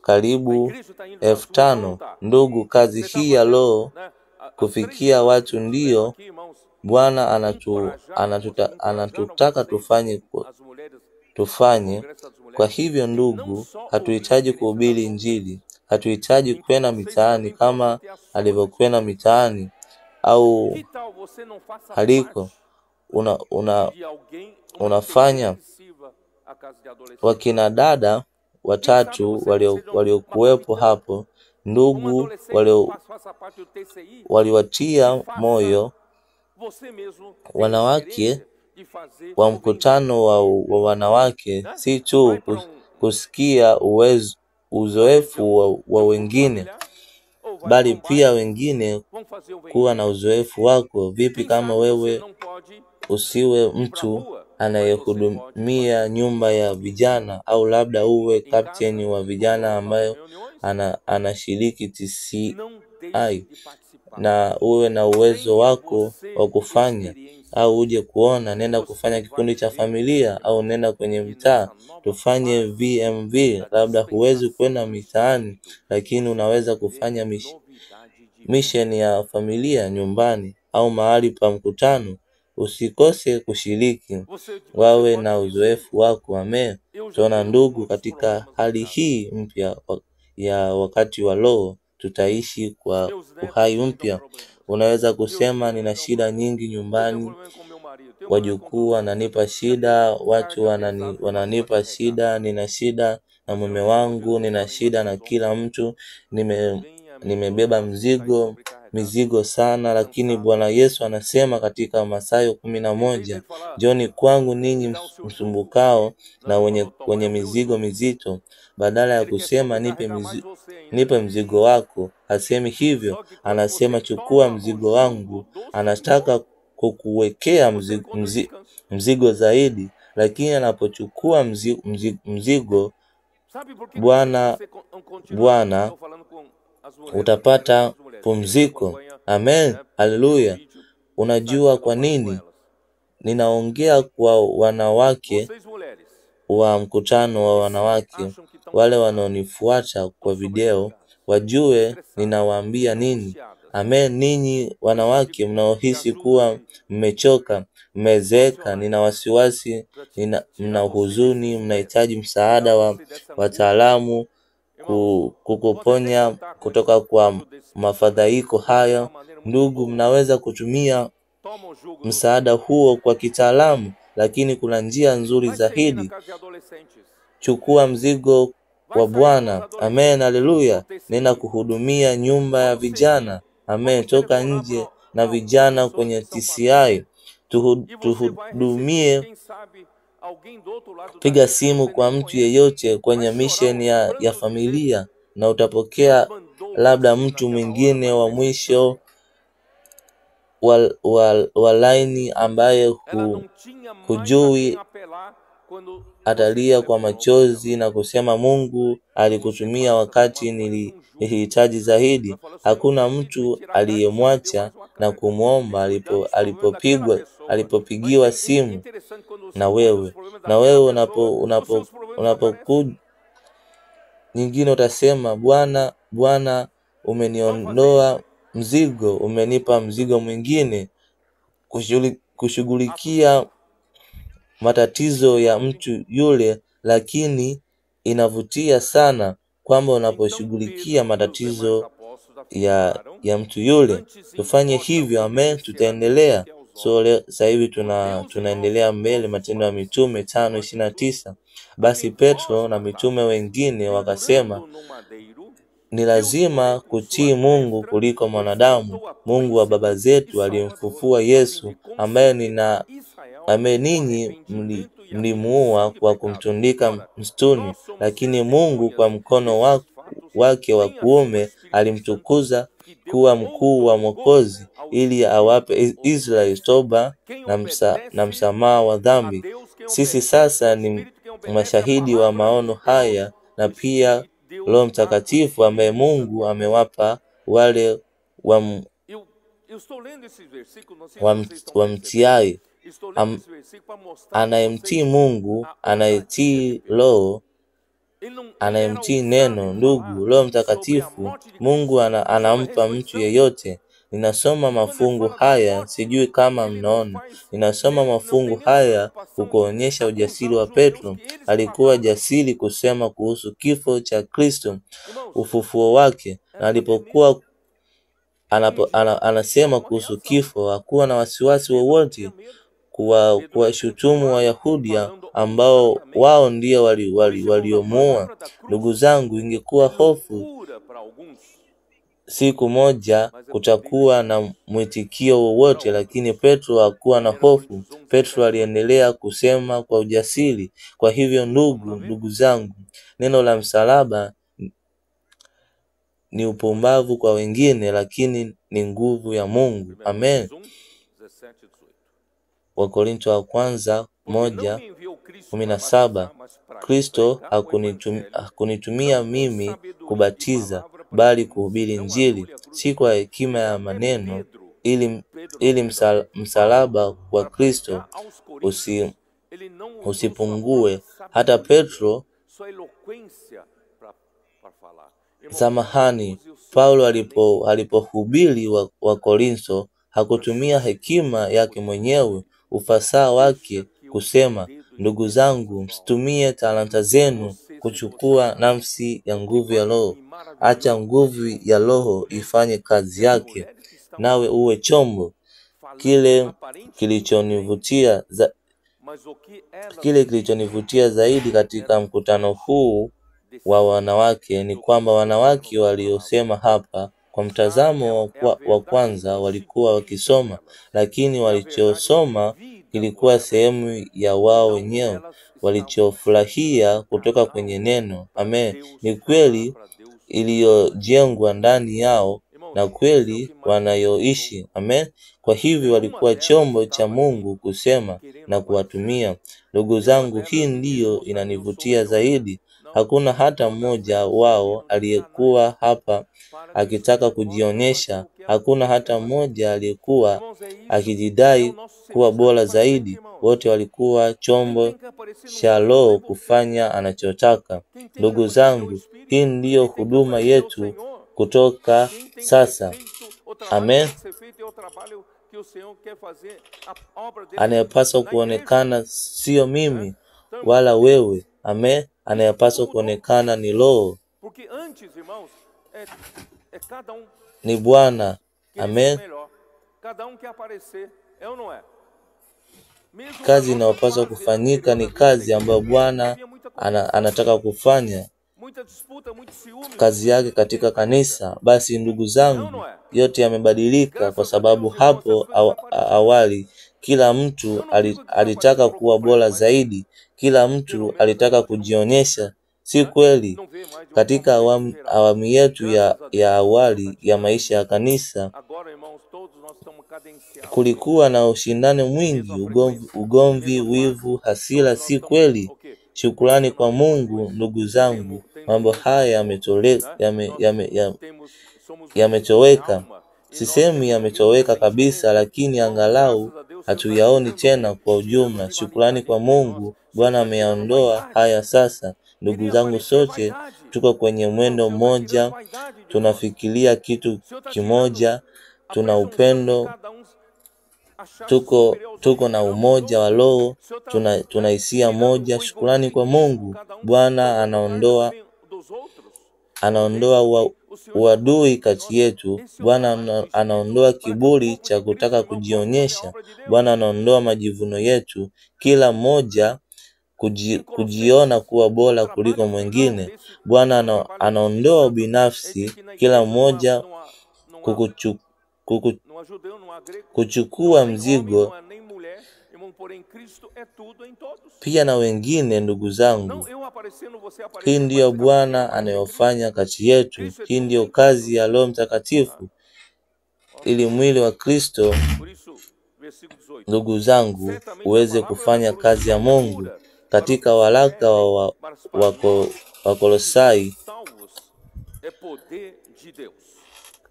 karibu 5,000. Ndugu, kazi hii ya Roho kufikia watu ndiyo Bwana anatutaka tufanye. Kwa hivyo ndugu, hatuhitaji kuhubiri Injili, hatuhitaji kwenda mitaani kama alivyokwenda mitaani au haliko unafanya. Wakina dada 3 waliokuwepo hapo, ndugu, waliwatia moyo wanawake wa mkutano wa wanawake, si tu kusikia uzoefu wa wengine, bali pia wengine kuwa na uzoefu wako. Vipi kama wewe usiwe mtu anayehudumia nyumba ya vijana, au labda uwe kapteni wa vijana ambayo anashiriki TCI, na uwe na uwezo wako wa kufanya, au uje kuona, nenda kufanya kikundi cha familia, au nenda kwenye mtaa tufanye VMV. Labda huwezi kwenda mitaani, lakini unaweza kufanya mission ya familia nyumbani au mahali pa mkutano. Usikose kushiriki, wawe na uzoefu wako. Amen. Tuna ndugu, katika hali hii mpya ya wakati wa Roho, tutaishi kwa uhai mpya. Unaweza kusema, nina shida nyingi nyumbani, wajukuu wananipa shida, watu wananipa shida, nina shida na mume wangu, nina shida na kila mtu, nimebeba mizigo sana. Lakini Bwana Yesu anasema katika Mathayo 11, Njooni kwangu ninyi msumbukao na wenye mizigo mizito. Badala ya kusema nipe mzigo wako, hasemi hivyo, anasema chukua mzigo wangu. Anataka kukuwekea mzigo zaidi. Lakini anapochukua mzigo Bwana, utapata pumziko. Amen. Haleluya. Unajua kwa nini ninaongea kwa wanawake wa mkutano wa wanawake, wale wanaonifuata kwa video wajue ninawaambia nini? Amen. Ninyi wanawake mnaohisi kuwa mmechoka, mmezeeka, nina wasiwasi, mna huzuni, mnahitaji msaada wa wataalamu kukuponya kutoka kwa mafadhaiko haya, ndugu, mnaweza kutumia msaada huo kwa kitaalamu, lakini kuna njia nzuri zaidi. Chukua mzigo wa Bwana. Amen, haleluya. Nenda kuhudumia nyumba ya vijana. Amen, toka nje na vijana kwenye TCI. Tuhudumie. Piga simu kwa mtu yeyote kwenye mission ya familia na utapokea labda mtu mwingine wa mwisho wa laini ambaye hujui atalia kwa machozi na kusema Mungu alikutumia wakati nilihitaji zaidi. Hakuna mtu aliyemwacha na kumwomba alipopigiwa simu. Na wewe unapokuja nyingine utasema, Bwana umeniondoa mzigo, umenipa mzigo mwingine. Kushughulikia matatizo ya mtu yule, lakini inavutia sana kwamba unaposhughulikia matatizo ya mtu yule. Tufanye hivyo. Amen. Tutaendelea. Sasa hivi tunaendelea mbele. Matendo ya Mitume 5:29. Basi Petro na mitume wengine wakasema, ni lazima kutii Mungu kuliko mwanadamu. Mungu wa baba zetu alimfufua Yesu, ambaye ninyi mlimuua kwa kumtundika msituni, lakini Mungu kwa mkono wake wa kuume alimtukuza kuwa mkuu wa Mwokozi, ili awape Israeli toba na msamaha wa dhambi. Sisi sasa ni mashahidi wa maono haya, na pia Roho Mtakatifu ambaye Mungu amewapa wale wamtiai. Anayemtii Mungu, anayetii Roho, anayemtii neno. Ndugu, Roho Mtakatifu Mungu anampa mtu yeyote. Ninasoma mafungu haya, sijui kama mnaona. Ninasoma mafungu haya kukuonyesha ujasiri wa Petro. Alikuwa jasiri kusema kuhusu kifo cha Kristo, ufufuo wake, na alipokuwa anasema kuhusu kifo, hakuwa na wasiwasi wowote kuwashutumu Wayahudi ambao wao ndio waliomuua. Ndugu zangu, ingekuwa hofu siku moja kutakuwa na mwitikio wowote, lakini Petro hakuwa na hofu. Petro aliendelea kusema kwa ujasiri. Kwa hivyo ndugu zangu, neno la msalaba ni upumbavu kwa wengine, lakini ni nguvu ya Mungu. Amen. Wakorintho wa kwanza 1:17. Kristo hakunitumia mimi kubatiza, bali kuhubiri Injili, si kwa hekima ya maneno, ili msalaba wa Kristo usipungue. Hata Petro, Paulo alipohubiri wa Korintho, hakutumia hekima yake mwenyewe, ufasaha wake kusema, ndugu zangu, msitumie talanta zenu kuchukua nafsi ya nguvu ya Roho. Acha nguvu ya Roho ifanye kazi yake, nawe uwe chombo. Kile kilichonivutia zaidi katika mkutano huu wa wanawake ni kwamba wanawake waliosema hapa kwa mtazamo wa kwanza walikuwa wakisoma, lakini walichosoma kilikuwa sehemu ya wao wenyewe, walichofurahia kutoka kwenye neno. Amen. Ni kweli iliyojengwa ndani yao na kweli wanayoishi. Amen. Kwa hivyo walikuwa chombo cha Mungu kusema na kuwatumia. Ndugu zangu, hii ndiyo inanivutia zaidi. Hakuna hata mmoja wao aliyekuwa hapa akitaka kujionyesha. Hakuna hata mmoja aliyekuwa akijidai kuwa bora zaidi. Wote walikuwa chombo cha Roho kufanya anachotaka. Ndugu zangu, hii ndiyo huduma yetu kutoka sasa. Amen. Anayepaswa kuonekana sio mimi wala wewe. Amen. Anayepaswa kuonekana ni Roho, ni Bwana. Amen. Kazi inayopaswa kufanyika ni kazi ambayo Bwana anataka kufanya kazi yake katika kanisa. Basi ndugu zangu, yote yamebadilika, kwa sababu hapo awali kila mtu alitaka kuwa bora zaidi, kila mtu alitaka kujionyesha. Si kweli. Katika awamu yetu ya awali ya maisha ya kanisa kulikuwa na ushindani mwingi, ugomvi, wivu, hasira. Si kweli. Shukrani kwa Mungu, ndugu zangu, mambo haya yametoweka. Sisemi yametoweka kabisa, lakini angalau hatuyaoni tena kwa ujumla. Shukrani kwa Mungu, Bwana ameyaondoa haya sasa. Ndugu zangu, sote tuko kwenye mwendo mmoja, tunafikiria kitu kimoja, tuna upendo, tuko na umoja wa Roho, tuna hisia moja. Shukrani kwa Mungu. Bwana anaondoa uadui kati yetu. Bwana anaondoa kiburi cha kutaka kujionyesha. Bwana anaondoa majivuno yetu, kila mmoja kujiona kuwa bora kuliko mwingine. Bwana anaondoa ubinafsi, kila mmoja kuchukua mzigo pia na wengine. Ndugu zangu, hii ndiyo Bwana anayofanya kati yetu. Hii ndiyo kazi ya Roho Mtakatifu, ili mwili wa Kristo, ndugu zangu, uweze kufanya kazi ya Mungu. Katika waraka wa Kolosai,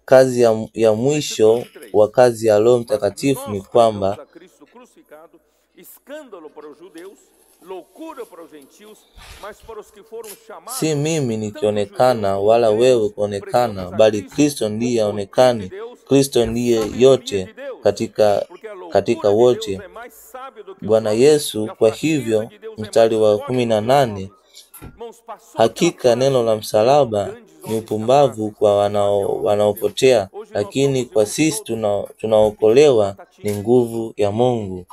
kazi ya mwisho wa kazi ya Roho Mtakatifu ni kwamba si mimi nikionekana wala wewe kuonekana, bali Kristo ndiye aonekane. Kristo ndiye yote katika wote, Bwana Yesu. Kwa hivyo mstari wa 18, hakika neno la msalaba ni upumbavu kwa wanaopotea, lakini kwa sisi tunaokolewa ni nguvu ya Mungu.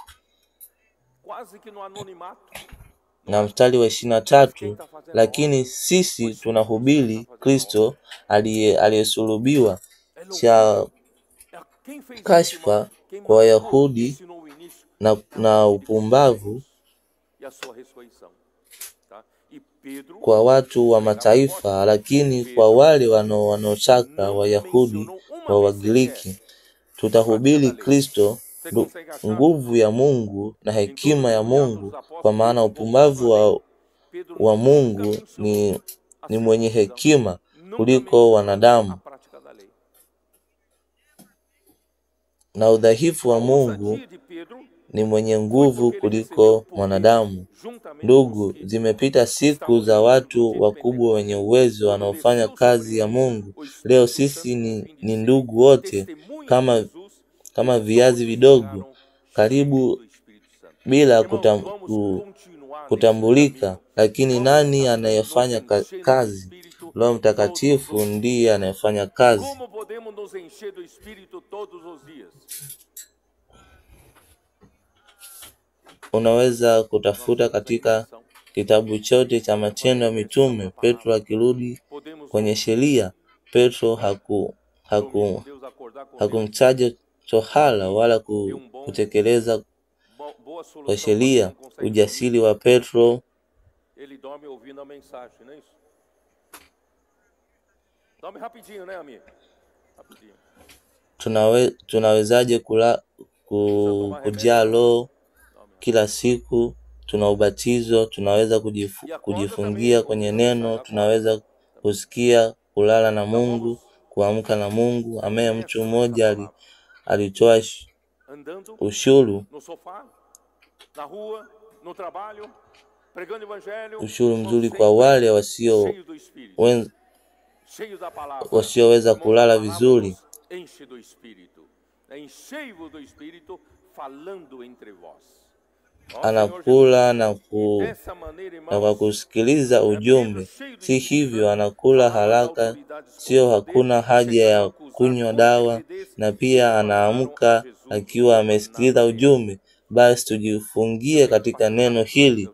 Na mstari wa 23, lakini sisi tunahubiri Kristo aliyesulubiwa, cha kashfa kwa Wayahudi na upumbavu kwa watu wa mataifa, lakini kwa wale wanaotaka, Wayahudi wa Wagiriki, tutahubiri Kristo, nguvu ya Mungu na hekima ya Mungu. Kwa maana upumbavu wa Mungu ni mwenye hekima kuliko wanadamu, na udhaifu wa Mungu ni mwenye nguvu kuliko mwanadamu. Ndugu, zimepita siku za watu wakubwa wenye uwezo wanaofanya kazi ya Mungu. Leo sisi ni ndugu wote kama viazi vidogo, karibu bila kutambulika. Lakini nani anayefanya kazi? Roho Mtakatifu ndiye anayefanya kazi. Unaweza kutafuta katika kitabu chote cha Matendo ya Mitume, Petro akirudi kwenye sheria. Petro hakumtaja tohara wala kutekeleza kwa sheria. Ujasiri wa Petro, tunawezaje kujaa Roho kila siku? Tuna ubatizo, tunaweza kujifungia kwenye neno, tunaweza kusikia, kulala na Mungu, kuamka na Mungu. Amen. Mtu mmoja alitoa ushuru mzuri kwa wale wasioweza kulala vizuri. enche do Espírito. Enchei-vos do Espírito, falando entre vós. Anakula na kwa kusikiliza ujumbe. Si hivyo anakula haraka, sio, hakuna haja ya kunywa dawa, na pia anaamka akiwa amesikiliza ujumbe. Basi tujifungie katika neno hili,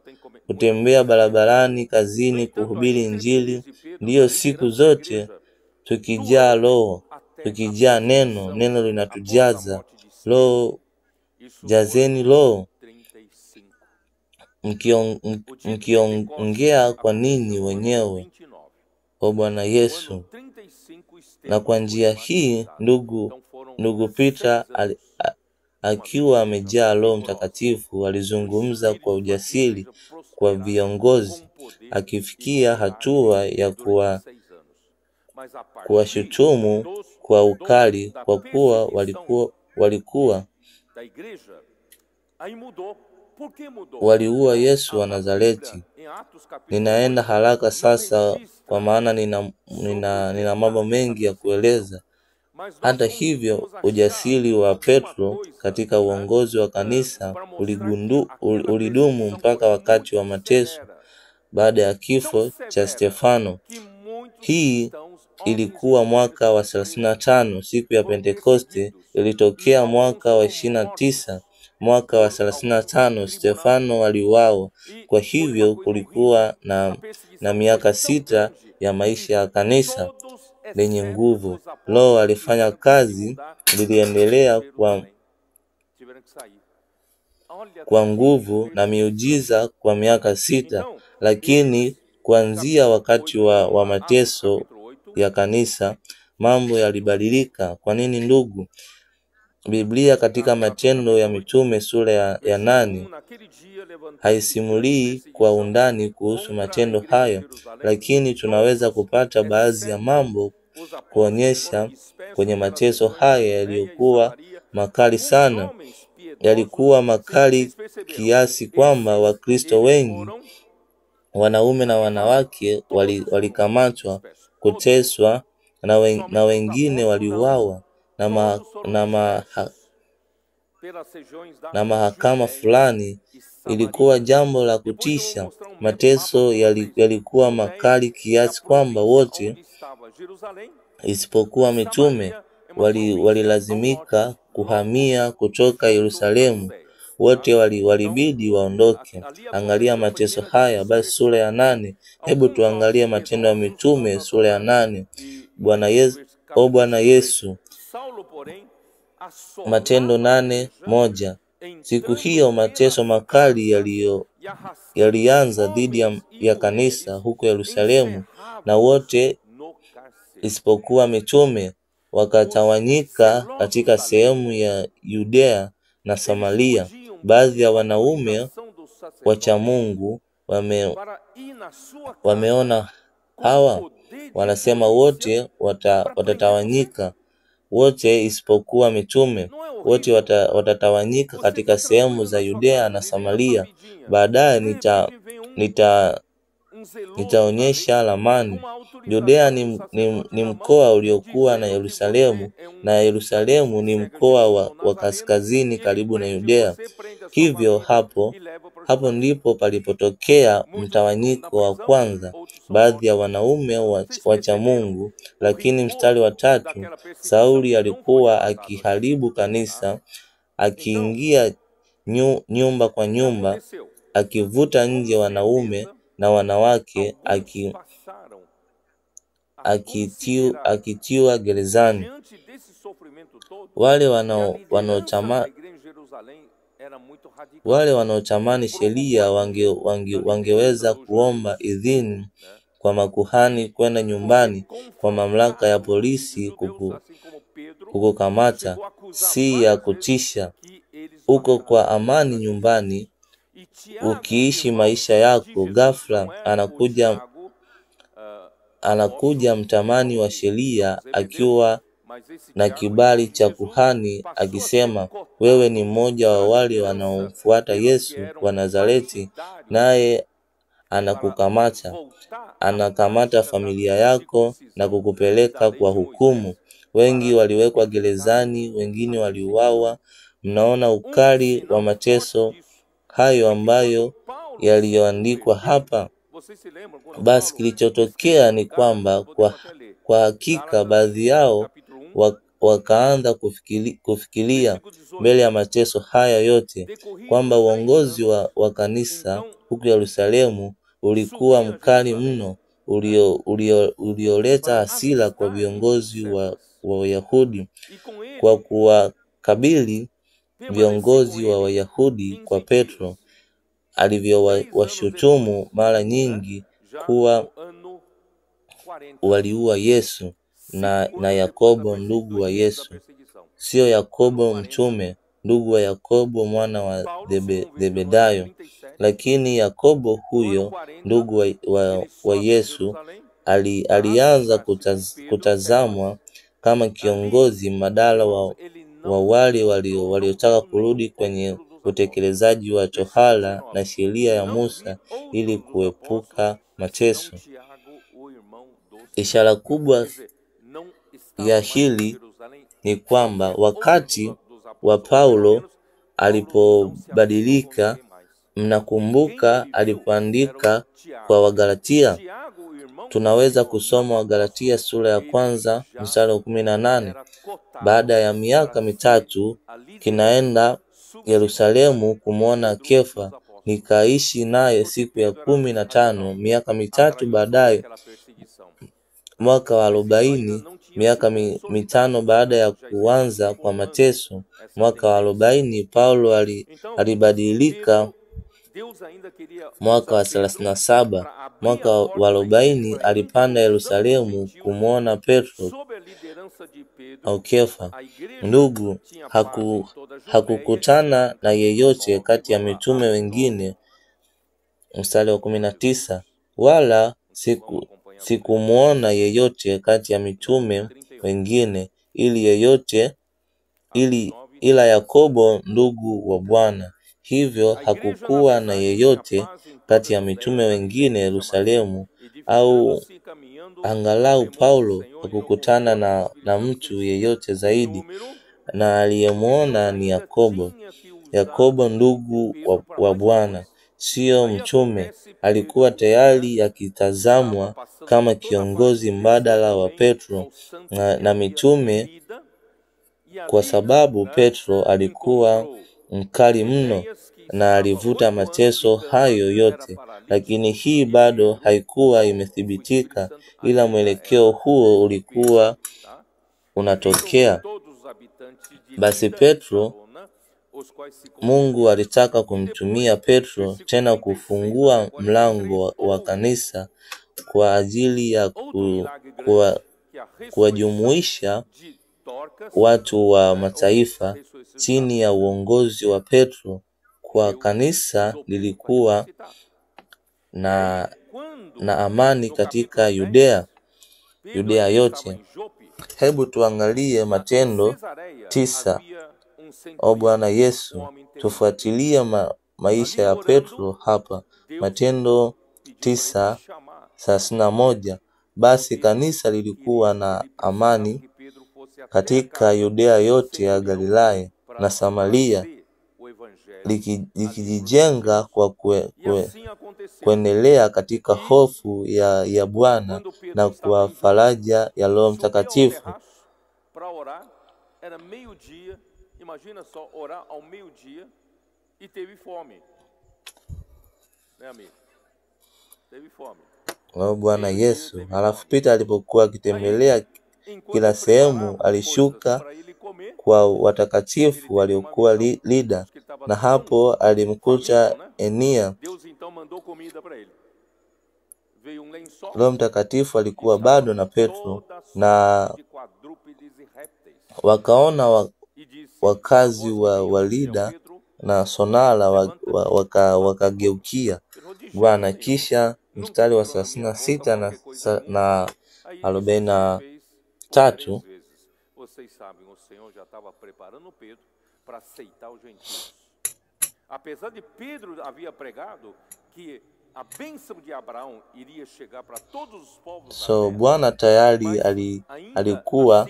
kutembea barabarani, kazini, kuhubiri Injili, ndiyo siku zote tukijaa Roho, tukijaa neno, neno linatujaza. Roho, jazeni Roho, mkiongea kwa ninyi wenyewe, o Bwana Yesu. Na kwa njia hii ndugu Peter akiwa amejaa Roho Mtakatifu alizungumza kwa ujasiri kwa viongozi, akifikia hatua ya kuwashutumu kwa ukali kwa kuwa walikuwa waliua Yesu wa Nazareti. Ninaenda haraka sasa kwa maana nina mambo mengi ya kueleza. Hata hivyo, ujasiri wa Petro katika uongozi wa kanisa ulidumu mpaka wakati wa mateso baada ya kifo cha Stefano. Hii ilikuwa mwaka wa 35. Siku ya Pentekoste ilitokea mwaka wa 29. Mwaka wa 35 Stefano aliuawa. Kwa hivyo kulikuwa na miaka 6 ya maisha ya kanisa lenye nguvu. Roho alifanya kazi, liliendelea kwa nguvu na miujiza kwa miaka 6, lakini kuanzia wakati wa mateso ya kanisa mambo yalibadilika. Kwa nini ndugu? Biblia katika Matendo ya Mitume sura ya 8 haisimulii kwa undani kuhusu matendo hayo, lakini tunaweza kupata baadhi ya mambo kuonyesha kwenye mateso haya yaliyokuwa makali sana. Yalikuwa makali kiasi kwamba Wakristo wengi, wanaume na wanawake, walikamatwa, kuteswa na wengine waliuawa na mahakama fulani. Ilikuwa jambo la kutisha. Mateso yalikuwa makali kiasi kwamba wote isipokuwa mitume walilazimika kuhamia kutoka Yerusalemu. Wote walibidi waondoke. Angalia mateso haya. Basi sura ya 8, hebu tuangalie Matendo ya Mitume sura ya 8. Bwana Yesu. Matendo 8:1. Siku hiyo mateso makali yalianza dhidi ya kanisa huko Yerusalemu, na wote isipokuwa mitume wakatawanyika katika sehemu ya Yudea na Samaria. Baadhi ya wanaume wacha Mungu wameona hawa, wanasema wote watatawanyika, wote isipokuwa mitume, wote watatawanyika katika sehemu za Yudea na Samaria. Baadaye nitaonyesha ramani. Yudea ni mkoa uliokuwa na Yerusalemu, na Yerusalemu ni mkoa wa kaskazini karibu na Yudea. Hivyo hapo ndipo palipotokea mtawanyiko wa kwanza, baadhi ya wanaume wacha Mungu. Lakini mstari wa 3, Sauli alikuwa akiharibu kanisa, akiingia nyumba kwa nyumba, akivuta nje wanaume na wanawake, akitiwa gerezani. Wale wanaotamani sheria wangeweza kuomba idhini kwa makuhani kwenda nyumbani kwa mamlaka ya polisi kukukamata. Si ya kutisha. Uko kwa amani nyumbani ukiishi maisha yako. Ghafla anakuja mtamani wa sheria akiwa na kibali cha kuhani, akisema wewe ni mmoja wa wale wanaomfuata Yesu wa Nazareti, naye anakukamata, anakamata familia yako na kukupeleka kwa hukumu. wengi waliwekwa gerezani, wengine waliuawa. Mnaona ukali wa mateso hayo ambayo yaliyoandikwa hapa. Basi kilichotokea ni kwamba kwa hakika baadhi yao wakaanza kufikiria mbele ya mateso haya yote kwamba uongozi wa kanisa huku Yerusalemu ulikuwa mkali mno, ulioleta hasira kwa viongozi wa Wayahudi. Kwa kuwakabili viongozi wa Wayahudi kwa Petro alivyowashutumu mara nyingi kuwa waliua Yesu na Yakobo ndugu wa Yesu, sio Yakobo mtume, ndugu wa Yakobo mwana wa Zebedayo, lakini Yakobo huyo ndugu wa Yesu alianza kutazamwa kama kiongozi mbadala wa wale waliotaka kurudi kwenye utekelezaji wa tohara na sheria ya Musa ili kuepuka mateso. Ishara kubwa ya hili ni kwamba wakati wa Paulo alipobadilika, mnakumbuka alipoandika kwa Wagalatia, tunaweza kusoma Wagalatia sura ya 1 mstari wa 18. Baada ya miaka mitatu kinaenda Yerusalemu kumwona Kefa, nikaishi naye siku ya 15. Miaka mitatu baadaye, mwaka wa 40, miaka mitano baada ya kuanza kwa mateso, mwaka wa 40, Paulo alibadilika. Mwaka wa 37, mwaka wa 40, alipanda Yerusalemu kumwona Petro au Kefa. Ndugu, hakukutana na yeyote kati ya mitume wengine. Mstari wa 19, wala sikumuona yeyote kati ya mitume wengine ila Yakobo ndugu wa Bwana. Hivyo hakukuwa na yeyote kati ya mitume wengine Yerusalemu, au angalau Paulo hakukutana na mtu yeyote zaidi, na aliyemuona ni Yakobo ndugu wa Bwana, sio mtume. Alikuwa tayari akitazamwa kama kiongozi mbadala wa Petro na mitume, kwa sababu Petro alikuwa mkali mno na alivuta mateso hayo yote. Lakini hii bado haikuwa imethibitika, ila mwelekeo huo ulikuwa unatokea. Basi Petro, Mungu alitaka kumtumia Petro tena kufungua mlango wa kanisa kwa ajili ya kuwajumuisha watu wa mataifa chini ya uongozi wa Petro. Kwa kanisa lilikuwa na amani katika Yudea yote. Hebu tuangalie Matendo 9. O Bwana Yesu, tufuatilie maisha ya Petro hapa. Matendo 9:31. Basi kanisa lilikuwa na amani katika Yudea yote ya Galilaya na Samaria, likijijenga kwa kuendelea katika hofu ya Bwana na kwa faraja ya Roho Mtakatifu. Imagina só orar ao meio-dia e teve fome. Né, amigo? Teve fome. O Bwana Yesu. Halafu Peter alipokuwa akitembelea kila sehemu, alishuka kwa watakatifu waliokuwa Lida, na hapo alimkuta Enia. Roho Mtakatifu alikuwa bado na Petro, na wakaona wakazi wa Lida na Sonala wakageukia Bwana. Kisha mstari wa 36 na 43, vocês sabem, o Senhor já estava preparando Pedro para aceitar os gentios. Apesar de Pedro havia pregado que So Bwana tayari alikuwa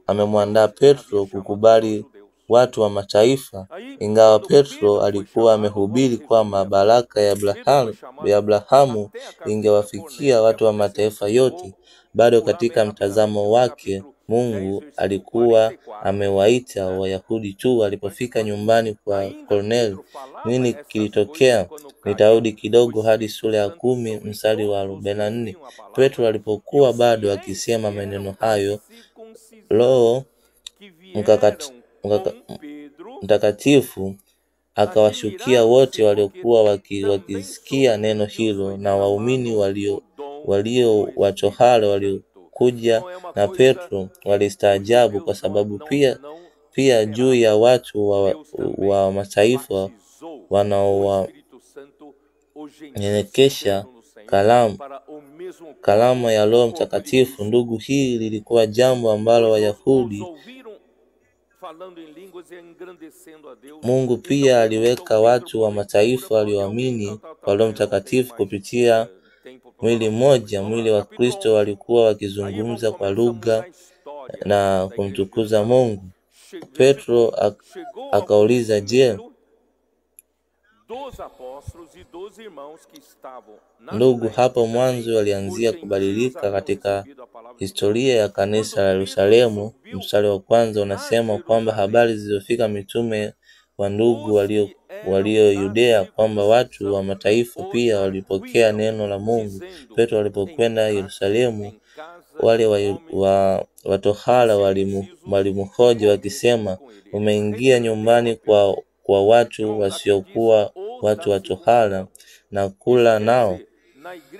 amemwandaa Petro kukubali watu wa mataifa, ingawa Petro alikuwa amehubiri kwamba baraka ya Abrahamu ingewafikia watu wa mataifa yote. Bado katika mtazamo wake Mungu alikuwa amewaita Wayahudi tu. Alipofika nyumbani kwa Kornelio, nini kilitokea? Nitarudi kidogo hadi sura ya 10 mstari wa 44. Petro alipokuwa bado akisema maneno hayo, Roho Mtakatifu akawashukia wote waliokuwa wakisikia neno hilo, na waumini walio watohara waliokuja na Petro walistaajabu, kwa sababu pia juu ya watu wa mataifa wanaowanyenyekesha kalama ya Roho Mtakatifu. Ndugu, hii lilikuwa jambo ambalo Wayahudi Mungu pia aliweka watu wa mataifa walioamini kwa Roho Mtakatifu kupitia mwili mmoja, mwili wa Kristo. Walikuwa wakizungumza kwa lugha na kumtukuza Mungu. Petro akauliza, je, ndugu, hapo mwanzo walianzia kubadilika katika historia ya kanisa la Yerusalemu. Mstari wa 1 unasema kwamba habari zilizofika mitume wa ndugu walio Yudea, kwamba watu wa mataifa pia walipokea neno la Mungu. Petro alipokwenda Yerusalemu, wale watohara walimhoji wakisema, umeingia nyumbani kwa watu wasiokuwa watu watohara na kula nao.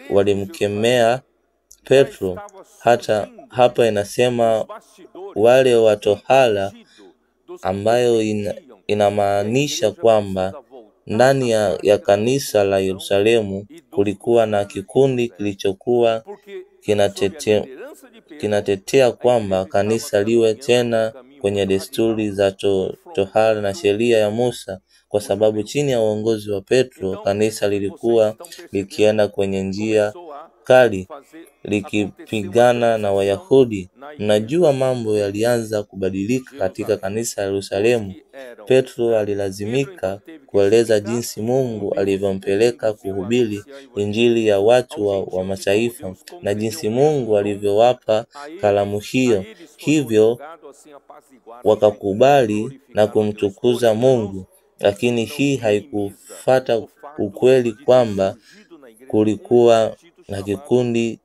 Walimkemea Petro. Hata hapa inasema wale watohara, ambayo inamaanisha kwamba ndani ya kanisa la Yerusalemu kulikuwa na kikundi kilichokuwa kinatetea kwamba kanisa liwe tena kwenye desturi za tohara na sheria ya Musa, kwa sababu chini ya uongozi wa Petro kanisa lilikuwa likienda kwenye njia kali likipigana na Wayahudi. Mnajua mambo yalianza kubadilika katika kanisa la Yerusalemu. Petro alilazimika kueleza jinsi Mungu alivyompeleka kuhubiri Injili ya watu wa mataifa na jinsi Mungu alivyowapa kalamu hiyo. Hivyo wakakubali na kumtukuza Mungu. Lakini hii haikufata ukweli kwamba kulikuwa na kikundi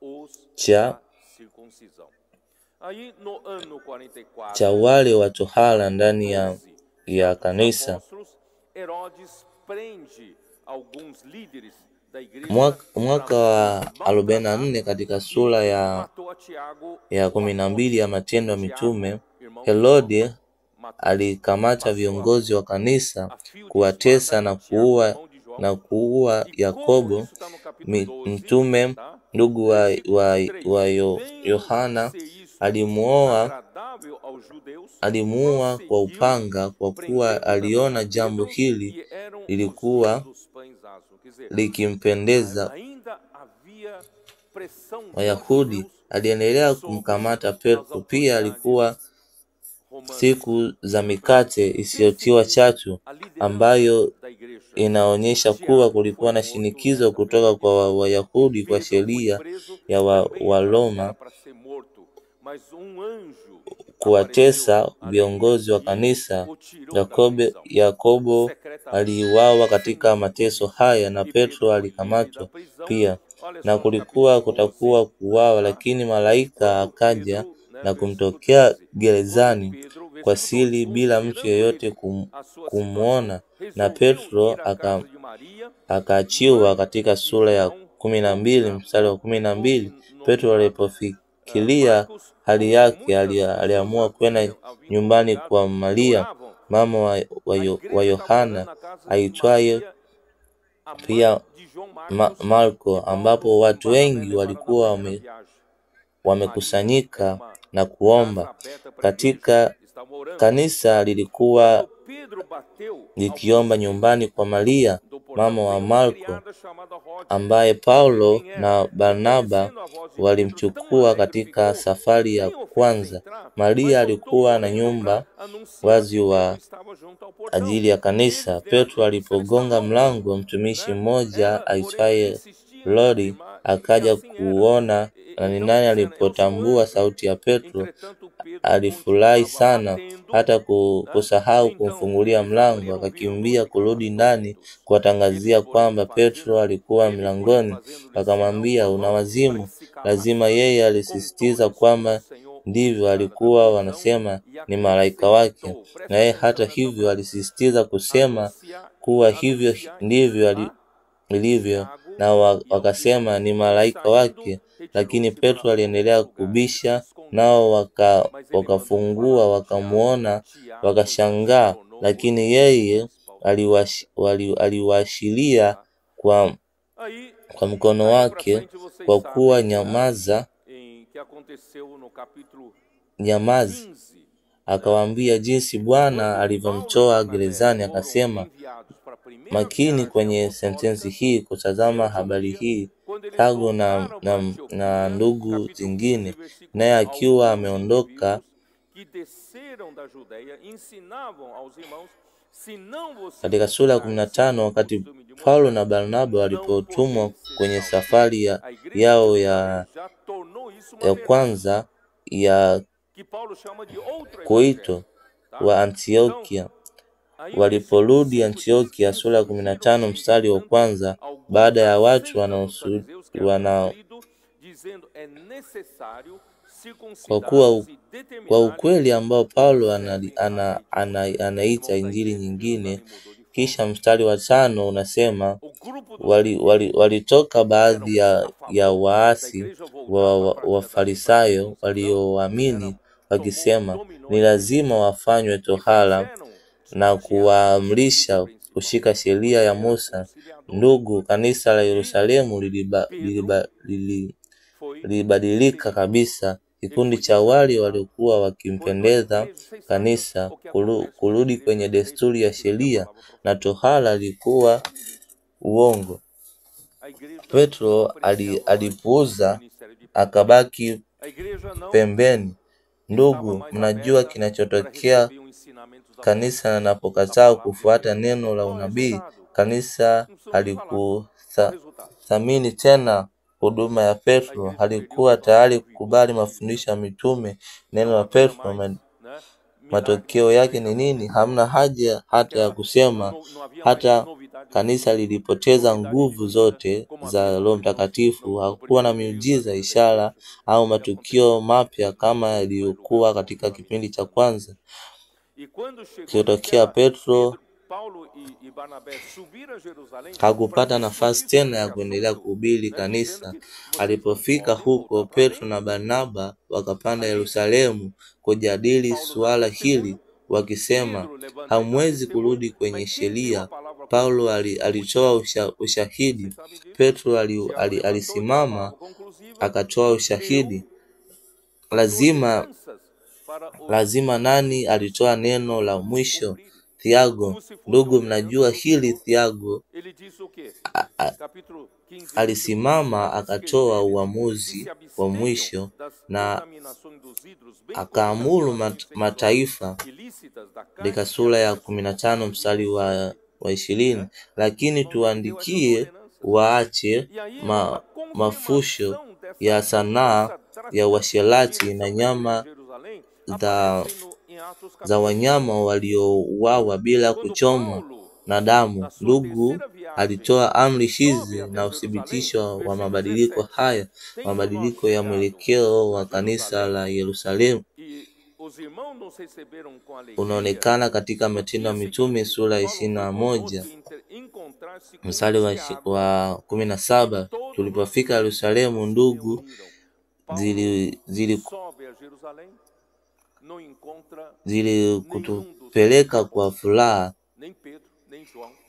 cha wale watohara ndani ya kanisa. Mwaka wa 44 katika sura ya 12 ya Matendo ya Mitume, Herode alikamata viongozi wa kanisa, kuwatesa na kuua Yakobo mtume, ndugu wa Yohana. Alimuua kwa upanga kwa kuwa aliona jambo hili lilikuwa likimpendeza Wayahudi. Aliendelea kumkamata Petro. Pia alikuwa siku za mikate isiyotiwa chachu, ambayo inaonyesha kuwa kulikuwa na shinikizo kutoka kwa Wayahudi kwa sheria ya Waroma kuwatesa viongozi wa kanisa. Yakobo aliuawa katika mateso haya na Petro alikamatwa pia, na kutakuwa kuuawa, lakini malaika akaja na kumtokea gerezani kwa siri bila mtu yeyote kumwona, na Petro akaachiwa. Katika sura ya 12 mstari wa 12, Petro alipofikiria hali yake aliamua kwenda nyumbani kwa Maria, mama wa Yohana aitwaye pia Marko, ambapo watu wengi walikuwa wamekusanyika na kuomba. Katika kanisa lilikuwa likiomba nyumbani kwa Maria, mama wa Marko, ambaye Paulo na Barnaba walimchukua katika safari ya kwanza. Maria alikuwa na nyumba wazi wa ajili ya kanisa. Petro alipogonga mlango, mtumishi mmoja aitwaye Rodi akaja kuona na ni nani. Alipotambua sauti ya Petro, alifurahi sana hata kusahau kumfungulia mlango. Akakimbia kurudi ndani kuwatangazia kwamba Petro alikuwa mlangoni. Wakamwambia, una wazimu? Lazima yeye alisisitiza kwamba ndivyo alikuwa wanasema ni malaika wake, na yeye hata hivyo alisisitiza kusema kuwa hivyo ndivyo ilivyo, na wakasema ni malaika wake. Lakini Petro aliendelea kubisha, nao wakafungua wakamuona, wakashangaa. Lakini yeye aliwaashiria kwa mkono wake kwa kuwa nyamaza. Akawaambia jinsi Bwana alivyomtoa gerezani. Akasema makini kwenye sentensi hii kutazama habari hii, Thiago na ndugu zingine, naye akiwa ameondoka katika sura ya 15, wakati Paulo na Barnaba walipotumwa kwenye safari yao ya kwanza ya Koito wa Antiokia. Waliporudi Antiokia, sura ya 15 mstari wa kwanza, baada ya watu kwa ukweli ambao Paulo anaita injili nyingine. Kisha mstari wa 5 unasema walitoka baadhi ya waasi wa Farisayo walioamini, wakisema ni lazima wafanywe tohara na kuwaamrisha kushika sheria ya Musa. Ndugu, kanisa la Yerusalemu lilibadilika kabisa. Kikundi cha wale waliokuwa wakimpendeza kanisa kurudi kwenye desturi ya sheria na tohara lilikuwa uongo. Petro alipuuza, akabaki pembeni. Ndugu, mnajua kinachotokea kanisa linapokataa kufuata neno la unabii. Kanisa halikuthamini tena huduma ya Petro, halikuwa tayari kukubali mafundisho ya mitume. Neno la Petro, matokeo yake ni nini? Hamna haja hata ya kusema. Hata kanisa lilipoteza nguvu zote za Roho Mtakatifu. Hakuwa na miujiza, ishara au matukio mapya kama yaliyokuwa katika kipindi cha kwanza. Kilitokea Petro hakupata nafasi tena ya kuendelea kuhubiri kanisa. Alipofika huko, Petro na Barnaba wakapanda Yerusalemu kujadili suala hili, wakisema hamwezi kurudi kwenye sheria. Paulo alitoa ushahidi. Petro alisimama akatoa ushahidi. Lazima nani alitoa neno la mwisho? Thiago. Ndugu, mnajua hili. Thiago alisimama akatoa uamuzi wa mwisho na akaamuru mataifa, katika sura ya 15 mstari wa 20, lakini tuandikie waache mafusho ya sanaa ya uasherati na nyama za wanyama waliouawa bila kuchomwa na damu. Ndugu alitoa amri hizi na uthibitisho wa mabadiliko haya, mabadiliko ya mwelekeo wa kanisa la Yerusalemu, unaonekana katika Matendo ya Mitume sura 21 mstari wa 17. Tulipofika Yerusalemu, ndugu zilikutupeleka kwa furaha.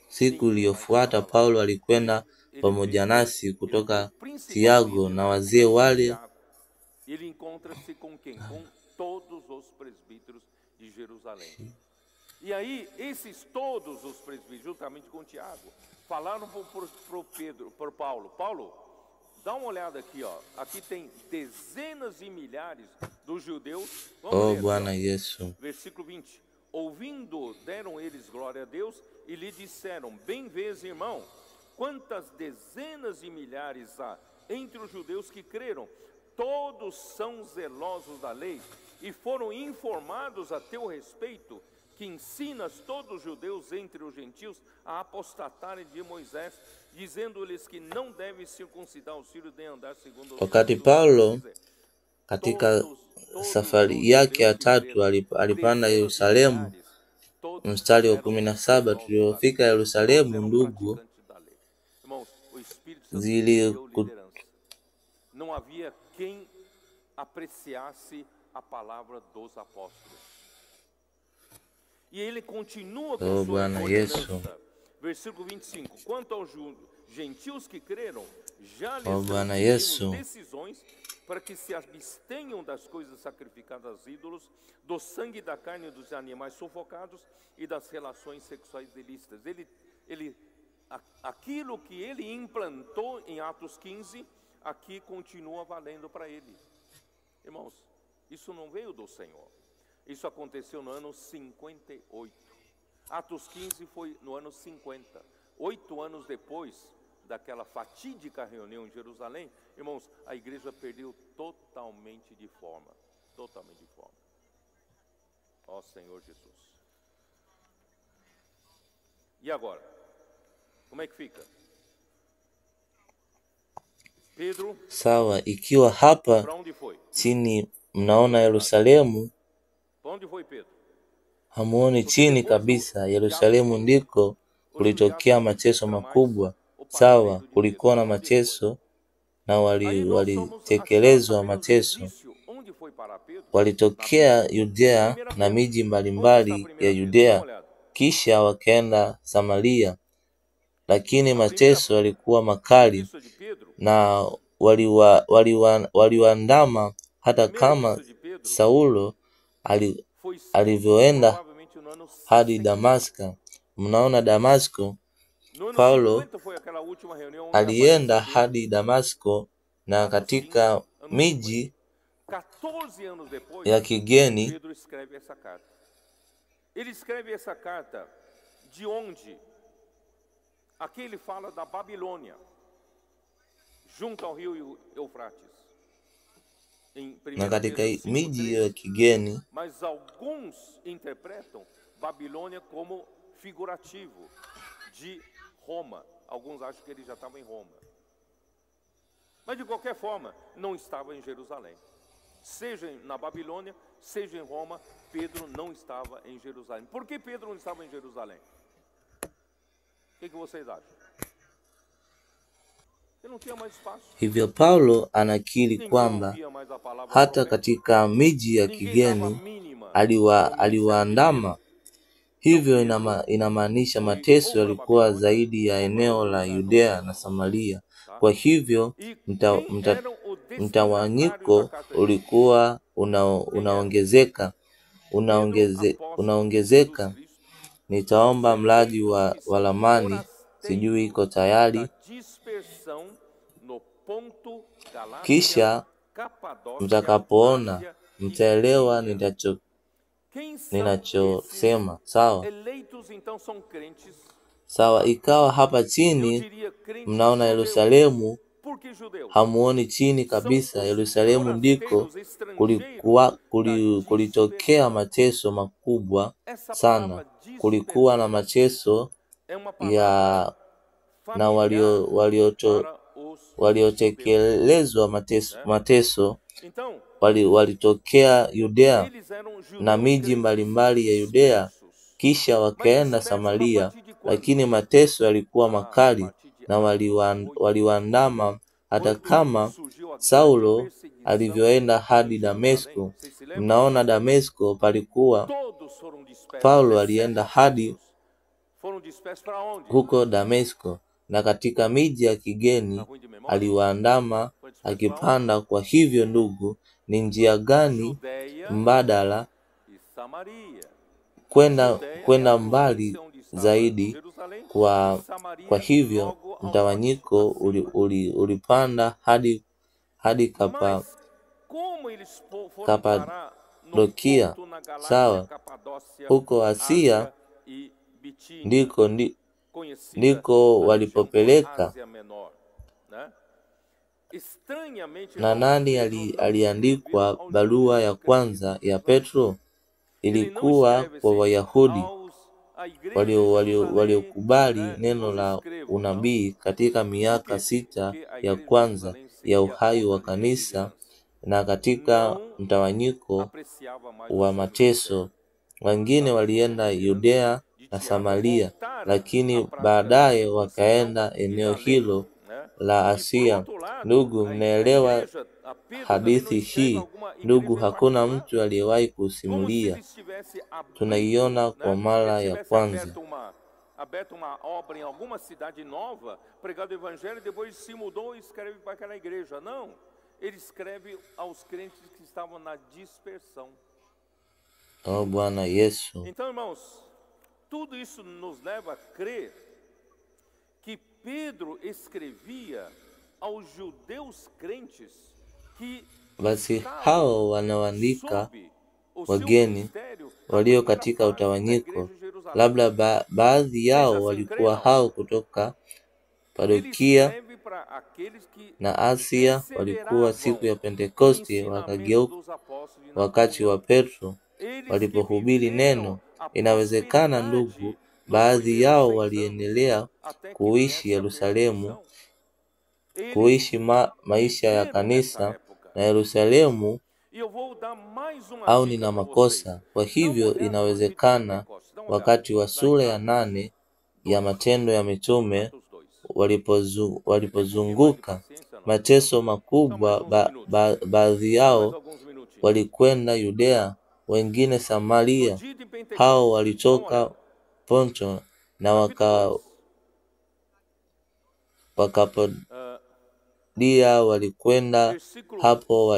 Siku iliyofuata Paulo alikwenda pamoja nasi kutoka Thiago na wazee wale E aí, esses todos os presbíteros, juntamente com Tiago, falaram por Paulo: Paulo, dá uma olhada aqui, ó. Aqui tem dezenas de milhares dos judeus. Vamos Oh ler Bwana aqui, Yesu. versículo 20. Ouvindo, deram eles glória a Deus e lhe disseram: bem vês, irmão, quantas dezenas de milhares há entre os judeus que creram. Todos são zelosos da lei e foram informados a teu respeito, que ensinas todos os judeus entre os gentios a apostatarem de Moisés, dizendo-lhes que não devem circuncidar os filhos nem andar segundo os Wakati Paulo katika safari yake ya tatu alipanda Yerusalemu, mstari wa 17, tulipofika Yerusalemu, ndugu, não havia quem apreciasse a palavra dos apóstolos. E ele continua com sua ordenança. Versículo 25. Quanto aos gentios que creram, já lhes deu decisões para que se abstenham das coisas sacrificadas aos ídolos, do sangue da carne dos animais sufocados e das relações sexuais ilícitas. Aquilo que ele implantou em Atos 15, aqui continua valendo para ele. Irmãos, isso não veio do Senhor. Isso aconteceu no ano 58. Atos 15 foi no ano 50. 8 anos depois daquela fatídica reunião em Jerusalém, irmãos, a igreja perdeu totalmente de forma. Totalmente de forma. Ó Senhor Jesus. E agora? Como é que fica? Pedro, sawa, ikiwa hapa chini mnaona Yerusalemu, hamuoni chini kabisa. Yerusalemu ndiko kulitokea mateso makubwa. Sawa, kulikuwa na mateso na walitekelezwa mateso. Walitokea Yudea na miji mbalimbali ya Yudea, kisha wakaenda Samaria, lakini mateso yalikuwa makali na waliwaandama, hata kama Saulo alivyoenda hadi Damaska. Mnaona Damasko, Paulo alienda hadi Damasko, na katika miji ya kigeni. Ele escreve essa carta de onde? Aqui ele fala da Babilônia, junto ao rio Eufrates. Na katika miji ya kigeni, mas alguns interpretam Babilônia como figurativo de Roma. Alguns acham que ele já estava em Roma. Mas de qualquer forma, não estava em Jerusalém. Seja na Babilônia, seja em Roma, Pedro não estava em Jerusalém. Por que Pedro não estava em Jerusalém? O que vocês acham? Ele não tinha mais espaço. Hivyo Paulo anakiri kwamba hata katika miji ya kigeni aliwaandama. Hivyo inamaanisha mateso yalikuwa zaidi ya eneo la Yudea na Samaria. Kwa hivyo mtawanyiko ulikuwa unaongezeka. Nitaomba mlaji wa lamani, sijui iko tayari. Kisha mtakapoona mtaelewa ninachosema. Sawa. Sawa, ikawa hapa chini mnaona Yerusalemu, hamuoni chini kabisa. Yerusalemu ndiko kulitokea mateso makubwa sana. Kulikuwa na mateso na waliotekelezwa mateso walitokea Yudea na miji mbalimbali ya Yudea, kisha wakaenda Samaria, lakini mateso yalikuwa makali na waliwaandama, hata kama Saulo alivyoenda hadi Damesko. Mnaona Damesko palikuwa Paulo alienda hadi huko Damesko, na katika miji ya kigeni aliwaandama akipanda. Kwa hivyo ndugu, ni njia gani mbadala kwenda mbali zaidi. Kwa hivyo mtawanyiko ulipanda hadi Kapadokia, sawa. Huko Asia ndiko walipopeleka. Na nani aliandikwa barua ya kwanza ya Petro? Ilikuwa kwa Wayahudi waliokubali neno la unabii katika miaka 6 ya kwanza ya uhai wa kanisa, na katika mtawanyiko wa mateso. Wengine walienda Yudea na Samaria, lakini baadaye wakaenda eneo hilo la Asia. Ndugu, mnaelewa hadithi hii? Ndugu, hakuna mtu aliyewahi kusimulia. Tunaiona kwa mara ya kwanza. Aberto uma obra em alguma cidade nova, pregado o evangelho, depois se mudou e escreve para aquela igreja. Não, ele escreve aos crentes que estavam na dispersão. Oh, Bwana Yesu. Então, irmãos, tudo isso nos leva a crer que Pedro escrevia aos judeus crentes que basi hao wanaoandika wageni walio katika utawanyiko, labda baadhi yao walikuwa hao kutoka Kapadokia na Asia. Walikuwa siku ya Pentekoste wakageuka wakati wa Petro walipohubiri neno. Inawezekana ndugu, baadhi yao waliendelea kuishi Yerusalemu, kuishi maisha ya kanisa na Yerusalemu, au nina makosa? Kwa hivyo inawezekana wakati wa sura ya 8 ya Matendo ya Mitume walipozunguka mateso makubwa, baadhi yao walikwenda Yudea, wengine Samaria. Hao walitoka Ponto na Wakapadokia, walikwenda hapo,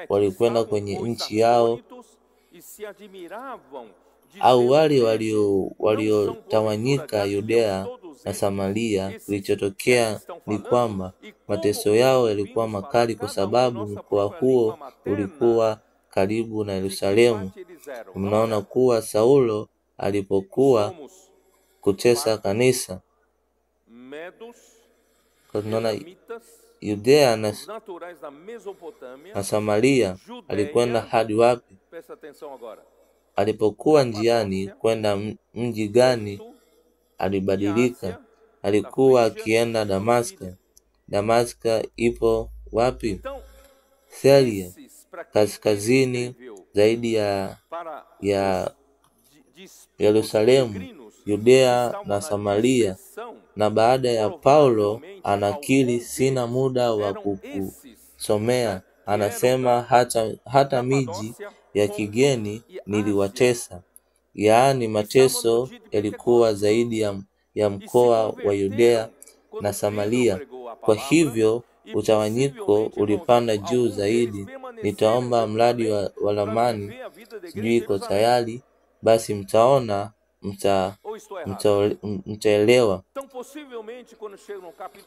walikwenda kwenye nchi yao. Au wale waliotawanyika Yudea na Samaria, kilichotokea ni kwamba mateso yao yalikuwa makali kwa sababu mkoa huo ulikuwa karibu na Yerusalemu. Mnaona kuwa Saulo alipokuwa kutesa kanisa, tunaona Yudea na Samaria, alikwenda hadi wapi? Alipokuwa njiani kwenda mji gani alibadilika? Alikuwa akienda Damaska. Damaska ipo wapi? Syria, kaskazini zaidi ya Yerusalemu, Yudea na Samaria. Na baada ya Paulo anakiri, sina muda wa kukusomea, anasema hata miji ya kigeni niliwatesa. Yaani mateso yalikuwa zaidi ya mkoa wa Yudea na Samaria. Kwa hivyo utawanyiko ulipanda juu zaidi. Nitaomba mradi wa ramani, sijui iko tayari, basi mtaona, mtaelewa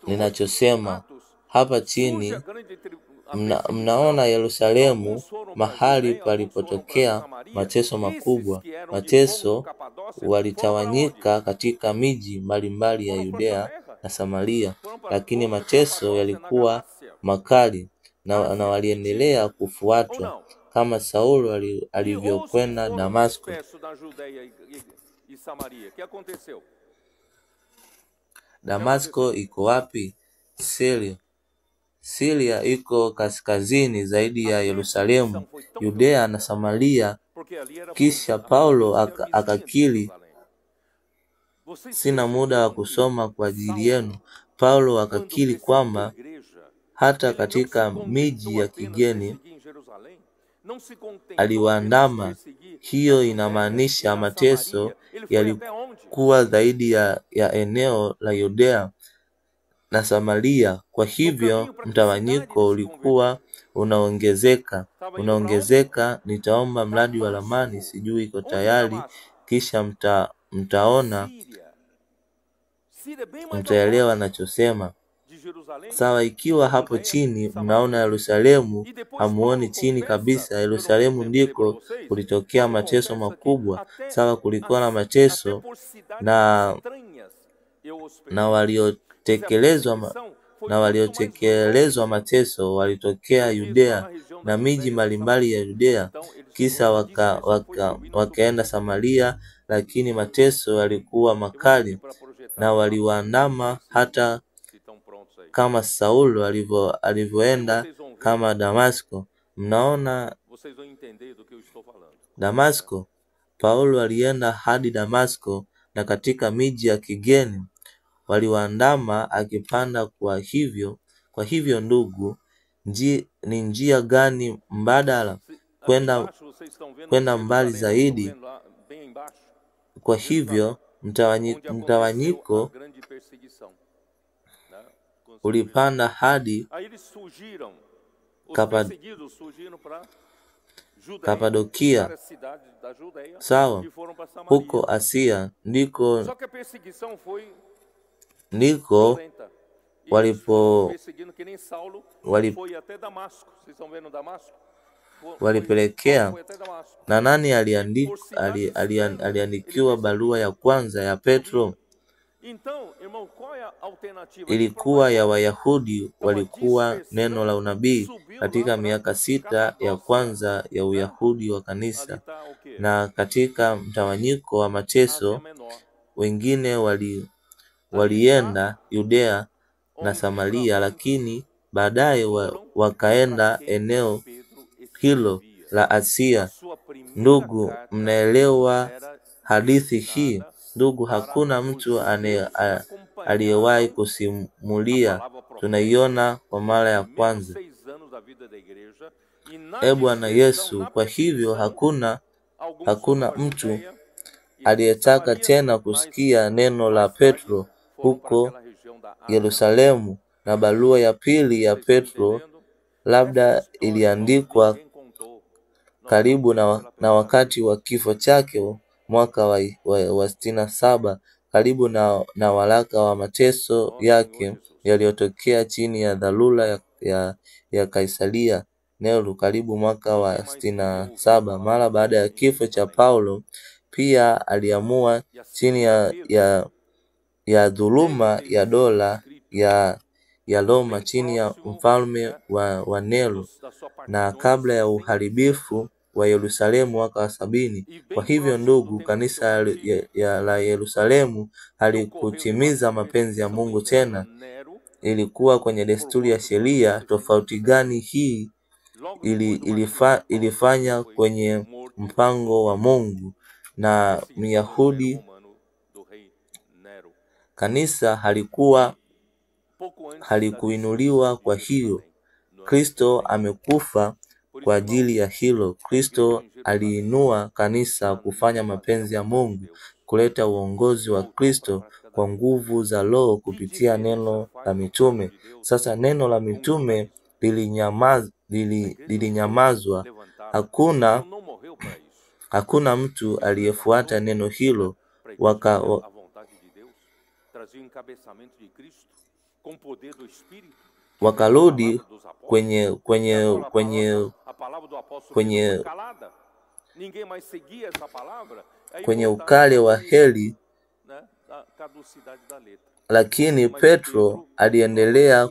ninachosema. Hapa chini mnaona Yerusalemu, mahali palipotokea mateso makubwa. Mateso walitawanyika katika miji mbalimbali ya Yudea na Samaria, lakini mateso yalikuwa makali na waliendelea kufuatwa kama Saulo alivyokwenda Damasko. Damasko iko wapi? Syria iko kaskazini zaidi ya Yerusalemu, Yudea na Samaria. Kisha Paulo akakiri, sina muda wa kusoma kwa ajili yenu. Paulo akakiri kwamba hata katika miji ya kigeni aliwaandama. Hiyo inamaanisha mateso yalikuwa zaidi ya eneo la Yudea na Samaria. Kwa hivyo mtawanyiko ulikuwa unaongezeka. Nitaomba mradi wa ramani, sijui iko tayari. kisha mtaona, mtaelewa nachosema. Sawa, ikiwa hapo chini mnaona Yerusalemu, hamuoni chini kabisa. Yerusalemu ndiko kulitokea mateso makubwa. Sawa, kulikuwa na mateso na waliotekelezwa mateso walitokea Yudea na miji mbalimbali ya Yudea, kisha wakaenda Samaria, lakini mateso yalikuwa makali na waliwaandama, hata kama Saulo alivyoenda kama Damasko. Mnaona Damasko, Paulo alienda hadi Damasko, na katika miji ya kigeni waliwaandama akipanda. Kwa hivyo ndugu, ni njia gani mbadala kwenda mbali zaidi? Kwa hivyo mtawanyiko ulipanda hadi Kapadokia, sawa, huko Asia ndiko walipelekea. Na nani aliandikiwa barua ya kwanza ya Petro? Ilikuwa ya Wayahudi. Walikuwa neno la unabii katika miaka 6 ya kwanza ya Uyahudi wa kanisa, na katika mtawanyiko wa mateso wengine walienda Yudea na Samaria, lakini baadaye wakaenda eneo hilo la Asia. Ndugu, mnaelewa hadithi hii? Ndugu, hakuna mtu aliyewahi kusimulia. Tunaiona kwa mara ya kwanza. Bwana Yesu. Kwa hivyo hakuna mtu aliyetaka tena kusikia neno la Petro huko Yerusalemu, na barua ya pili ya Petro labda iliandikwa karibu na wakati wa kifo chake, mwaka wa 67, karibu na waraka wa mateso yake yaliyotokea chini ya dharura ya Kaisaria Nero, karibu mwaka wa 67. Mara baada ya kifo cha Paulo, pia aliamua chini ya dhuluma ya dola ya Roma, chini ya mfalme wa Nero, na kabla ya uharibifu wa Yerusalemu mwaka wa 70. Kwa hivyo ndugu, kanisa la Yerusalemu halikutimiza mapenzi ya Mungu tena. Ilikuwa kwenye desturi ya sheria. Tofauti gani hii ilifanya kwenye mpango wa Mungu na Myahudi? Kanisa halikuinuliwa kwa hiyo. Kristo amekufa kwa ajili ya hilo. Kristo aliinua kanisa kufanya mapenzi ya Mungu, kuleta uongozi wa Kristo kwa nguvu za Roho kupitia neno la mitume. Sasa neno la mitume lilinyamazwa. Hakuna mtu aliyefuata neno hilo. Wakarudi kwenye ukale wa heri, lakini Petro aliendelea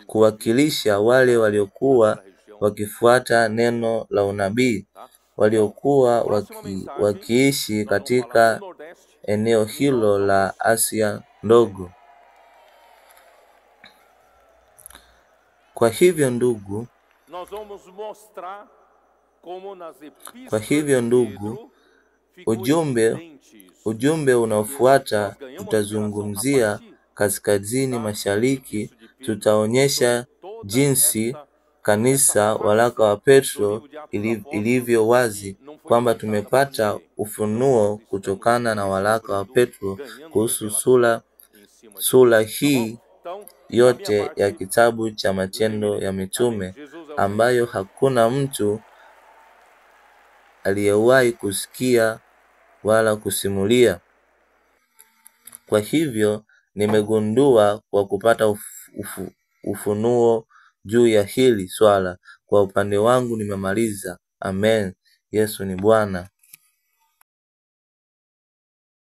kuwakilisha wale waliokuwa wakifuata neno la unabii, waliokuwa wakiishi katika eneo hilo la Asia ndogo. Kwa hivyo ndugu, ujumbe unaofuata tutazungumzia kaskazini mashariki. Tutaonyesha jinsi kanisa, waraka wa Petro, ilivyo wazi kwamba tumepata ufunuo kutokana na waraka wa Petro kuhusu sura hii yote ya kitabu cha Matendo ya Mitume. ambayo hakuna mtu aliyewahi kusikia wala kusimulia. Kwa hivyo nimegundua kwa kupata ufunuo juu ya hili swala. Kwa upande wangu nimemaliza. Amen. Yesu ni Bwana.